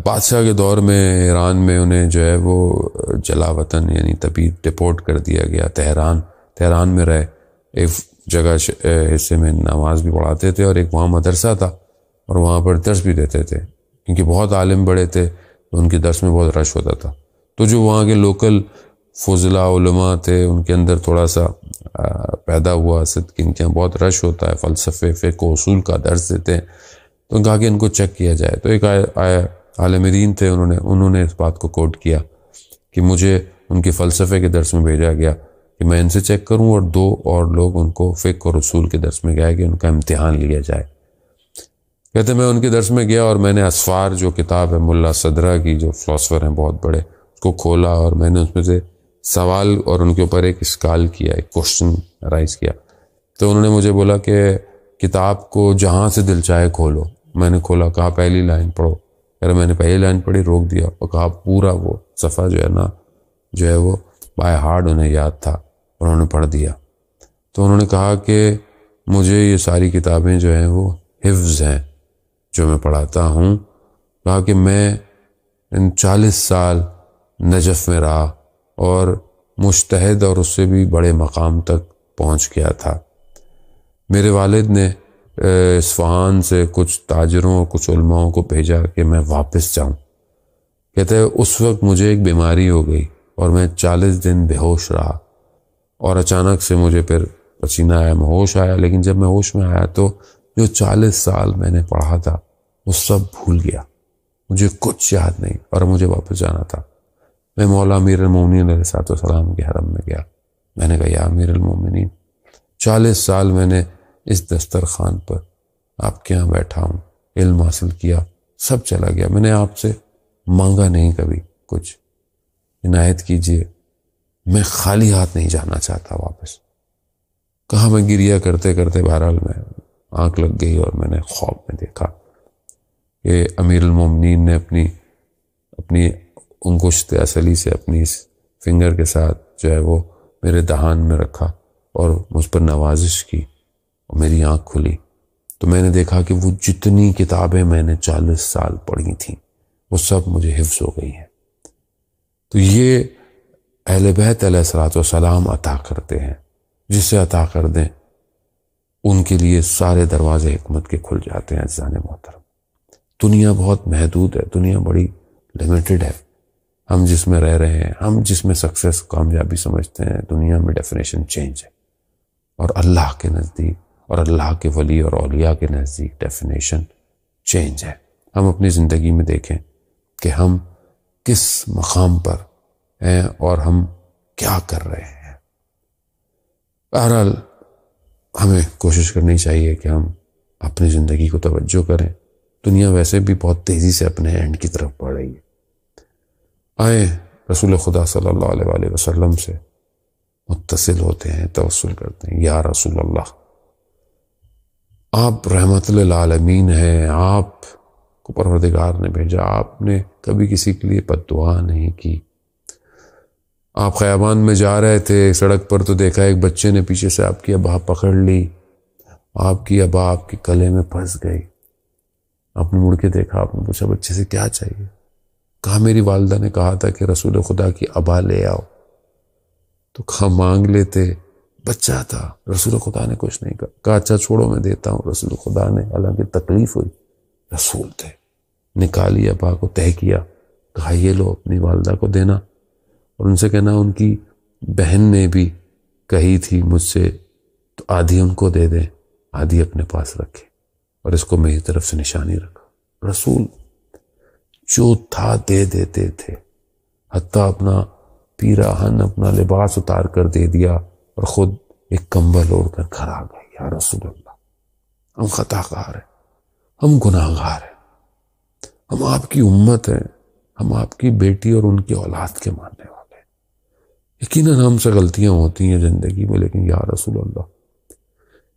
بادشاہ کے دور میں ایران میں انہیں جو ہے وہ جلا وطن یعنی تبعید ڈپورٹ کر دیا گیا۔ تہران میں رہے، ایک جگہ حصے میں نماز بھی پڑھاتے تھے، اور ایک وہاں مدرسہ تھا اور وہاں پر درس بھی دیتے تھے، کیونکہ بہت عالم بڑے تھے تو ان کے درس میں بہت رش ہوتا تھا۔ تو جو وہاں کے لوکل فضلاء علماء تھے ان کے اندر تھوڑا سا پیدا ہوا حسد کہ ان کے یہاں بہت رش ہوتا ہے، فلسفے، فقہ و اصول کا درس دیتے ہیں، تو کہا کہ ان کو چیک کیا جائے۔ تو ایک عالم دین تھے، انہوں نے اس بات کو کوٹ کیا کہ مجھے ان کے فلسفے کے درس میں بھیجا گیا کہ میں ان سے چیک کروں، اور 2 اور لوگ ان کو فقہ اور اصول کے درس میں گئے کہ ان کا امتحان لیا جائے۔ کہتے میں ان کے درس میں گیا اور میں نے اسفار جو کتاب ہے ملا صدرہ کی، جو فلاسفر ہیں بہت بڑے، اس کو کھولا اور میں نے اس میں سے سوال اور ان کے اوپر ایک اسکال کیا، ایک کوشچن رائز کیا۔ تو انہوں نے مجھے بولا کہ کتاب کو جہاں سے دل چاہے کھولو۔ میں نے کھولا، کہا پہلی لائن پڑھو۔ میں نے پہلی لائن پڑھی، روک دیا اور کہا پورا وہ صفحہ جو ہے نا جو ہے وہ بائی ہارڈ انہیں یاد تھا، اور انہوں نے پڑھ دیا۔ تو انہوں نے کہا کہ مجھے یہ ساری کتابیں جو ہیں وہ حفظ ہیں جو میں پڑھاتا ہوں۔ کہا کہ میں 40 سال نجف میں رہا اور مجتہد اور اس سے بھی بڑے مقام تک پہنچ گیا تھا۔ میرے والد نے اصفہان سے کچھ تاجروں اور کچھ علماؤں کو بھیجا کہ میں واپس جاؤں۔ کہتے ہیں اس وقت مجھے ایک بیماری ہو گئی اور میں 40 دن بے ہوش رہا، اور اچانک سے مجھے پھر پسینہ آیا، میں ہوش آیا، لیکن جب میں ہوش میں آیا تو جو 40 سال میں نے پڑھا تھا وہ سب بھول گیا، مجھے کچھ یاد نہیں، اور مجھے واپس جانا تھا۔ میں مولا امیر المومنین علیہ السلام کے حرم میں گیا۔ میں نے کہا یا امیر المومنین، 40 سال میں نے اس دسترخوان پر آپ کے ہاں بیٹھا ہوں، علم حاصل کیا، سب چلا گیا، میں نے آپ سے مانگا نہیں کبھی کچھ، عنایت کیجئے، میں خالی ہاتھ نہیں جانا چاہتا واپس۔ کہا میں گریہ کرتے کرتے بہرحال میں آنکھ لگ گئی اور میں نے خواب میں دیکھا کہ امیر المومنین نے اپنی انگشت اصلی سے اپنی اس فنگر کے ساتھ جو ہے وہ میرے دہان میں رکھا اور مجھ پر نوازش کی اور میری آنکھ کھلی تو میں نے دیکھا کہ وہ جتنی کتابیں میں نے 40 سال پڑھی تھیں وہ سب مجھے حفظ ہو گئی ہیں۔ تو یہ اہل بیت علیہ الصلوۃ والسلام عطا کرتے ہیں، جسے عطا کر دیں ان کے لیے سارے دروازے حکمت کے کھل جاتے ہیں۔ عزیزان محترم، دنیا بہت محدود ہے، دنیا بڑی لیمیٹڈ ہے۔ ہم جس میں رہ رہے ہیں، ہم جس میں سکسیس کامیابی سمجھتے ہیں، دنیا میں ڈیفینیشن چینج ہے، اور اللہ کے نزدیک اور اللہ کے ولی اور اولیاء کے نزدیک ڈیفینیشن چینج ہے۔ ہم اپنی زندگی میں دیکھیں کہ ہم کس مقام پر ہیں اور ہم کیا کر رہے ہیں۔ بہرحال ہمیں کوشش کرنی چاہیے کہ ہم اپنی زندگی کو توجہ کریں۔ دنیا ویسے بھی بہت تیزی سے اپنے اینڈ کی طرف بڑھ رہی ہے۔ آئیں رسول خدا صلی اللہ علیہ وآلہ وسلم سے متصل ہوتے ہیں، توسل کرتے ہیں۔ یا رسول اللہ، آپ رحمت للعالمین ہیں، آپ کو پروردگار نے بھیجا، آپ نے کبھی کسی کے لیے بد دعا نہیں کی۔ آپ خیابان میں جا رہے تھے، سڑک پر تو دیکھا ایک بچے نے پیچھے سے آپ کی ابا پکڑ لی، آپ کی ابا آپ کے گلے میں پھنس گئی۔ آپ نے مڑ کے دیکھا، آپ نے پوچھا بچے سے کیا چاہیے؟ کہا میری والدہ نے کہا تھا کہ رسول خدا کی ابا لے آؤ۔ تو کہا مانگ لیتے، بچہ تھا، رسول خدا نے کچھ نہیں کہا اچھا چھوڑو میں دیتا ہوں۔ رسول خدا نے، حالانکہ تکلیف ہوئی، رسول تھے، نکالی ابا کو، طے کیا، کہا یہ لو اپنی والدہ کو دینا، اور ان سے کہنا ان کی بہن نے بھی کہی تھی مجھ سے، تو آدھی ان کو دے دیں، آدھی اپنے پاس رکھے، اور اس کو میری طرف سے نشانی رکھا۔ رسول جو تھا دے دیتے تھے، حتیٰ اپنا پیراہن، اپنا لباس اتار کر دے دیا، اور خود ایک کمبل اوڑھ کر گھر آ گئے۔ یا رسول اللہ، ہم خطا کار ہیں، ہم گناہ گار ہیں، ہم آپ کی امت ہیں، ہم آپ کی بیٹی اور ان کی اولاد کے ماننے والے ہیں۔ یقیناً ہم سے غلطیاں ہوتی ہیں زندگی میں، لیکن یا رسول اللہ،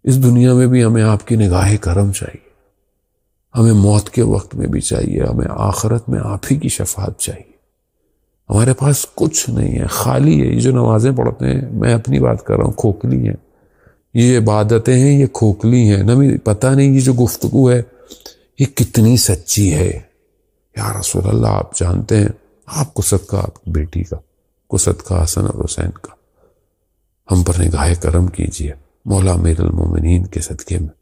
اس دنیا میں بھی ہمیں آپ کی نگاہ کرم چاہیے، ہمیں موت کے وقت میں بھی چاہیے، ہمیں آخرت میں آپ ہی کی شفاعت چاہیے۔ ہمارے پاس کچھ نہیں ہے، خالی ہے۔ یہ جو نمازیں پڑھتے ہیں، میں اپنی بات کر رہا ہوں، کھوکھلی ہیں۔ یہ عبادتیں ہیں، یہ کھوکھلی ہیں، نہ پتہ نہیں یہ جو گفتگو ہے یہ کتنی سچی ہے۔ یا رسول اللہ، آپ جانتے ہیں، آپ کو صدقہ آپ کی بیٹی کا، کو صدقہ حسن اور حسین کا، ہم پر نگاہ کرم کیجیے مولا امیر المومنین کے صدقے میں۔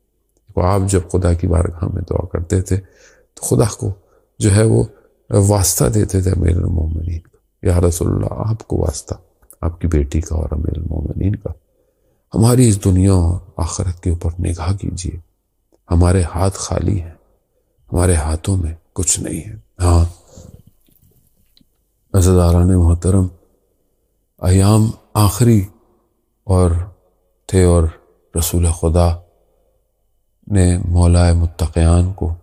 آپ جب خدا کی بارگاہ میں دعا کرتے تھے تو خدا کو جو ہے وہ واسطہ دیتے تھے امیر المومنین کا۔ یا رسول اللہ، آپ کو واسطہ آپ کی بیٹی کا اور امیر المومنین کا۔ ہماری اس دنیا اور آخرت کے اوپر نگاہ کیجیے، ہمارے ہاتھ خالی ہیں، ہمارے ہاتھوں میں کچھ نہیں ہے۔ ہاں عزیزان محترم، ایام آخری اور تھے، اور رسول خدا نے مولا متقیان کو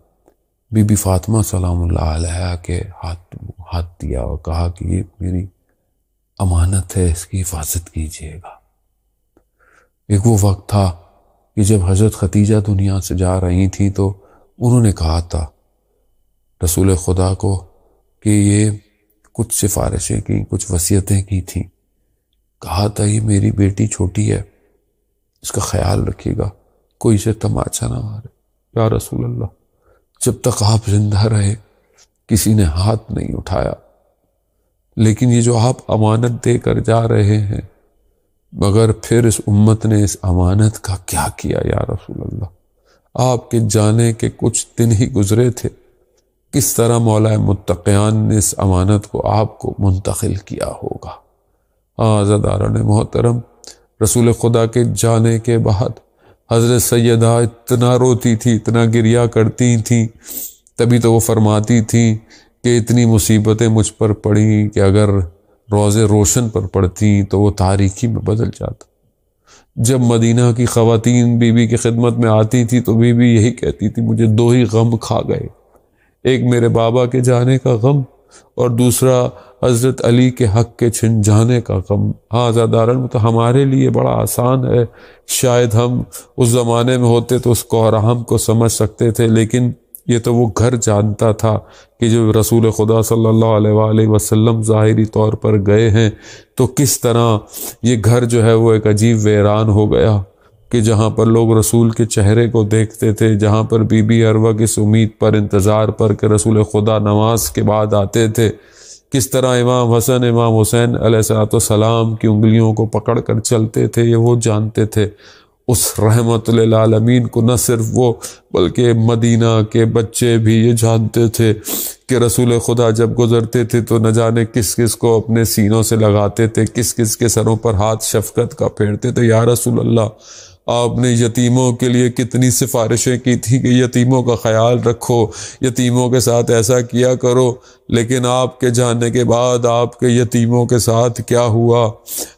بی بی فاطمہ سلام اللہ علیہ کے ہاتھ دیا اور کہا کہ یہ میری امانت ہے، اس کی حفاظت کیجیے گا۔ ایک وہ وقت تھا کہ جب حضرت خدیجہ دنیا سے جا رہی تھی تو انہوں نے کہا تھا رسول خدا کو کہ یہ کچھ سفارشیں کی، کچھ وصیتیں کی تھیں، کہا تھا یہ میری بیٹی چھوٹی ہے، اس کا خیال رکھیے گا، کوئی اسے تماچا نہ مارے۔ یا رسول اللہ، جب تک آپ زندہ رہے کسی نے ہاتھ نہیں اٹھایا، لیکن یہ جو آپ امانت دے کر جا رہے ہیں، مگر پھر اس امت نے اس امانت کا کیا کیا؟ یا رسول اللہ، آپ کے جانے کے کچھ دن ہی گزرے تھے، کس طرح مولا متقیان نے اس امانت کو آپ کو منتقل کیا ہوگا۔ عزیزان محترم، رسول خدا کے جانے کے بعد حضرت سیدہ اتنا روتی تھی، اتنا گریہ کرتی تھیں، تبھی تو وہ فرماتی تھیں کہ اتنی مصیبتیں مجھ پر پڑیں کہ اگر روز روشن پر پڑتی تو وہ تاریکی میں بدل جاتا۔ جب مدینہ کی خواتین بی بی کی خدمت میں آتی تھی تو بی بی یہی کہتی تھی مجھے دو ہی غم کھا گئے، ایک میرے بابا کے جانے کا غم اور دوسرا حضرت علی کے حق کے چھن جانے کا غم۔ ہاں عزاداران، تو ہمارے لیے بڑا آسان ہے، شاید ہم اس زمانے میں ہوتے تو اس کوہرام کو سمجھ سکتے تھے، لیکن یہ تو وہ گھر جانتا تھا کہ جو رسول خدا صلی اللہ علیہ وآلہ وسلم ظاہری طور پر گئے ہیں، تو کس طرح یہ گھر جو ہے وہ ایک عجیب ویران ہو گیا کہ جہاں پر لوگ رسول کے چہرے کو دیکھتے تھے، جہاں پر بی بی عروہ کی امید پر، انتظار پر کہ رسول خدا نماز کے بعد آتے تھے، کس طرح امام حسن امام حسین علیہ السلام کی انگلیوں کو پکڑ کر چلتے تھے، یہ وہ جانتے تھے۔ اس رحمت للعالمین کو نہ صرف وہ بلکہ مدینہ کے بچے بھی یہ جانتے تھے کہ رسول خدا جب گزرتے تھے تو نہ جانے کس کس کو اپنے سینوں سے لگاتے تھے، کس کس کے سروں پر ہاتھ شفقت کا پھیرتے تھے۔ یا رسول اللہ، آپ نے یتیموں کے لیے کتنی سفارشیں کی تھی کہ یتیموں کا خیال رکھو، یتیموں کے ساتھ ایسا کیا کرو، لیکن آپ کے جانے کے بعد آپ کے یتیموں کے ساتھ کیا ہوا؟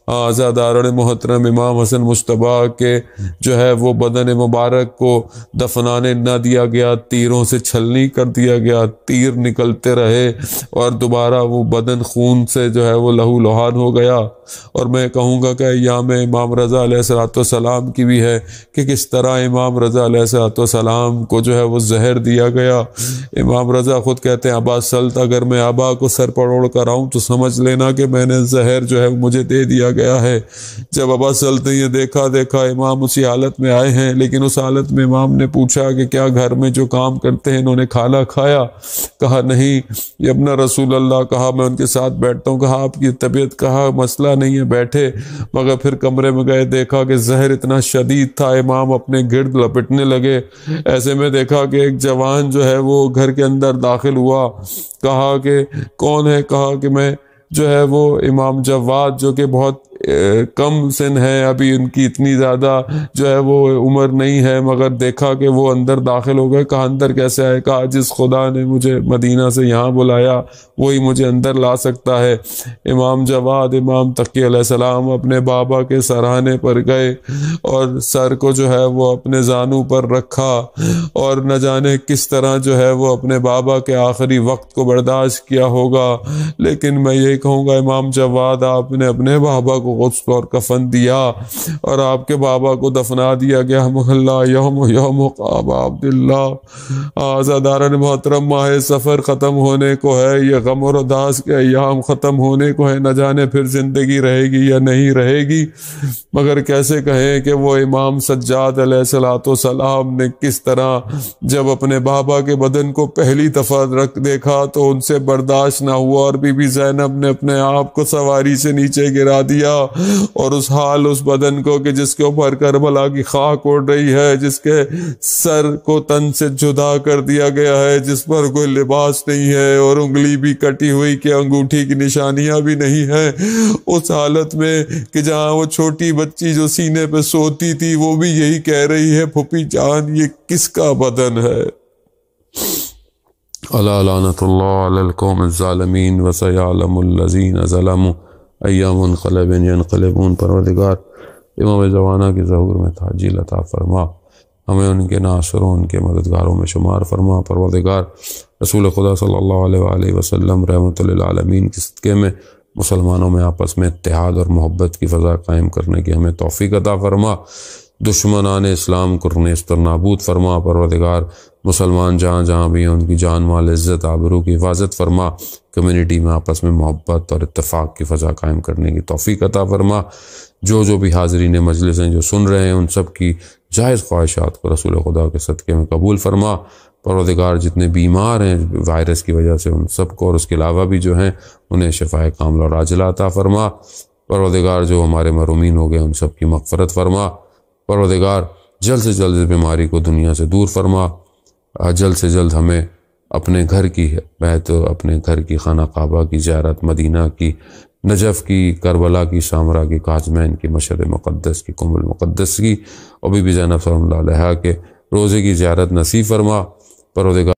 عزاداران محترم، امام حسن مجتبیٰ کے جو ہے وہ بدن مبارک کو دفنانے نہ دیا گیا، تیروں سے چھلنی کر دیا گیا، تیر نکلتے رہے اور دوبارہ وہ بدن خون سے جو ہے وہ لہو لہان ہو گیا۔ اور میں کہوں گا کہ ایام امام رضا علیہ السلام کی بھی ہے کہ کس طرح امام رضا علیہ السلام کو جو ہے وہ زہر دیا گیا۔ امام رضا خود کہتے ہیں، ابا سلط، اگر میں ابا کو سر پر اوڑھ کر آؤں تو سمجھ لینا کہ میں نے زہر جو ہے مجھے دے دیا گیا ہے۔ جب ابا سلط نے یہ دیکھا امام اسی حالت میں آئے ہیں، لیکن اس حالت میں امام نے پوچھا کہ کیا گھر میں جو کام کرتے ہیں انہوں نے کھانا کھایا؟ کہا نہیں یہ اپنا رسول اللہ، کہا میں ان کے ساتھ بیٹھتا ہوں، کہا آپ کی طبیعت، کہا مسئلہ نہیں ہے بیٹھے، مگر پھر کمرے میں گئے، دیکھا کہ زہر اتنا شدید تھا، امام اپنے گرد لپٹنے لگے۔ ایسے میں دیکھا کہ ایک جوان جو ہے وہ گھر کے اندر داخل ہوا، کہا کہ کون ہے؟ کہا کہ میں جو ہے وہ امام جواد، جو کہ بہت کم سن ہے، ابھی ان کی اتنی زیادہ جو ہے وہ عمر نہیں ہے، مگر دیکھا کہ وہ اندر داخل ہو گئے۔ کہا اندر کیسے آئے؟ کہا جس خدا نے مجھے مدینہ سے یہاں بلایا وہی مجھے اندر لا سکتا ہے۔ امام جواد امام تقی علیہ السلام اپنے بابا کے سرانے پر گئے اور سر کو جو ہے وہ اپنے زانوں پر رکھا، اور نہ جانے کس طرح جو ہے وہ اپنے بابا کے آخری وقت کو برداشت کیا ہوگا۔ لیکن میں یہی کہوں گا امام جواد، آپ نے اپنے بابا کو غسل اور کفن دیا اور آپ کے بابا کو دفنا دیا گیا۔ محلہ یوم ابا عبداللہ۔ عزاداران محترم، ماہ سفر ختم ہونے کو ہے، یہ غم اور اداس کے ایام ختم ہونے کو ہے، نہ جانے پھر زندگی رہے گی یا نہیں رہے گی، مگر کیسے کہیں کہ وہ امام سجاد علیہ السلام نے کس طرح جب اپنے بابا کے بدن کو پہلی دفعہ دیکھا تو ان سے برداشت نہ ہوا، اور بی بی زینب نے اپنے آپ کو سواری سے نیچے گرا دیا، اور اس حال اس بدن کو کہ جس کے اوپر کربلا کی خاک اڑ رہی ہے، جس کے سر کو تن سے جدا کر دیا گیا ہے، جس پر کوئی لباس نہیں ہے اور انگلی بھی کٹی ہوئی کہ انگوٹھی کی نشانیاں بھی نہیں ہیں، اس حالت میں کہ جہاں وہ چھوٹی بچی جو سینے پہ سوتی تھی وہ بھی یہی کہہ رہی ہے، پھوپھی جان یہ کس کا بدن ہے؟ الا لعنت اللہ علی القوم الظالمین وسیعلم الذین ظلموا ای منقلب ینقلبون۔ پروردگار امام زمانہ کی ظہور میں تعجیل عطا فرما، ہمیں ان کے ناصروں ان کے مددگاروں میں شمار فرما۔ پروردگار رسول خدا صلی اللہ علیہ وآلہ وسلم رحمت للعالمین کے صدقے میں مسلمانوں میں آپس میں اتحاد اور محبت کی فضا قائم کرنے کی ہمیں توفیق عطا فرما، دشمنان اسلام کو نیست و نابود فرما۔ پروردگار مسلمان جہاں جہاں بھی ہیں ان کی جان مال عزت آبرو کی حفاظت فرما، کمیونٹی میں آپس میں محبت اور اتفاق کی فضا قائم کرنے کی توفیق عطا فرما۔ جو بھی حاضرین مجلس ہیں جو سن رہے ہیں ان سب کی جائز خواہشات کو رسول خدا کے صدقے میں قبول فرما۔ پروردگار جتنے بیمار ہیں وائرس کی وجہ سے ان سب کو اور اس کے علاوہ بھی جو ہیں انہیں شفائے کاملہ اور عاجلہ عطا فرما۔ پروردگار جو ہمارے محرومین ہو گئے ان سب کی مغفرت فرما۔ پروردگار جلد سے جلد اس بیماری کو دنیا سے دور فرما، جلد سے جلد ہمیں اپنے گھر کی بیت، اپنے گھر کی خانہ کعبہ کی زیارت، مدینہ کی، نجف کی، کربلا کی، سامرا کی، قازمین کی، مشہد مقدس کی، قم المقدس کی، اور بی بی زینب صلی اللہ علیہ کے روزے کی زیارت نصیب فرما۔ پروردگار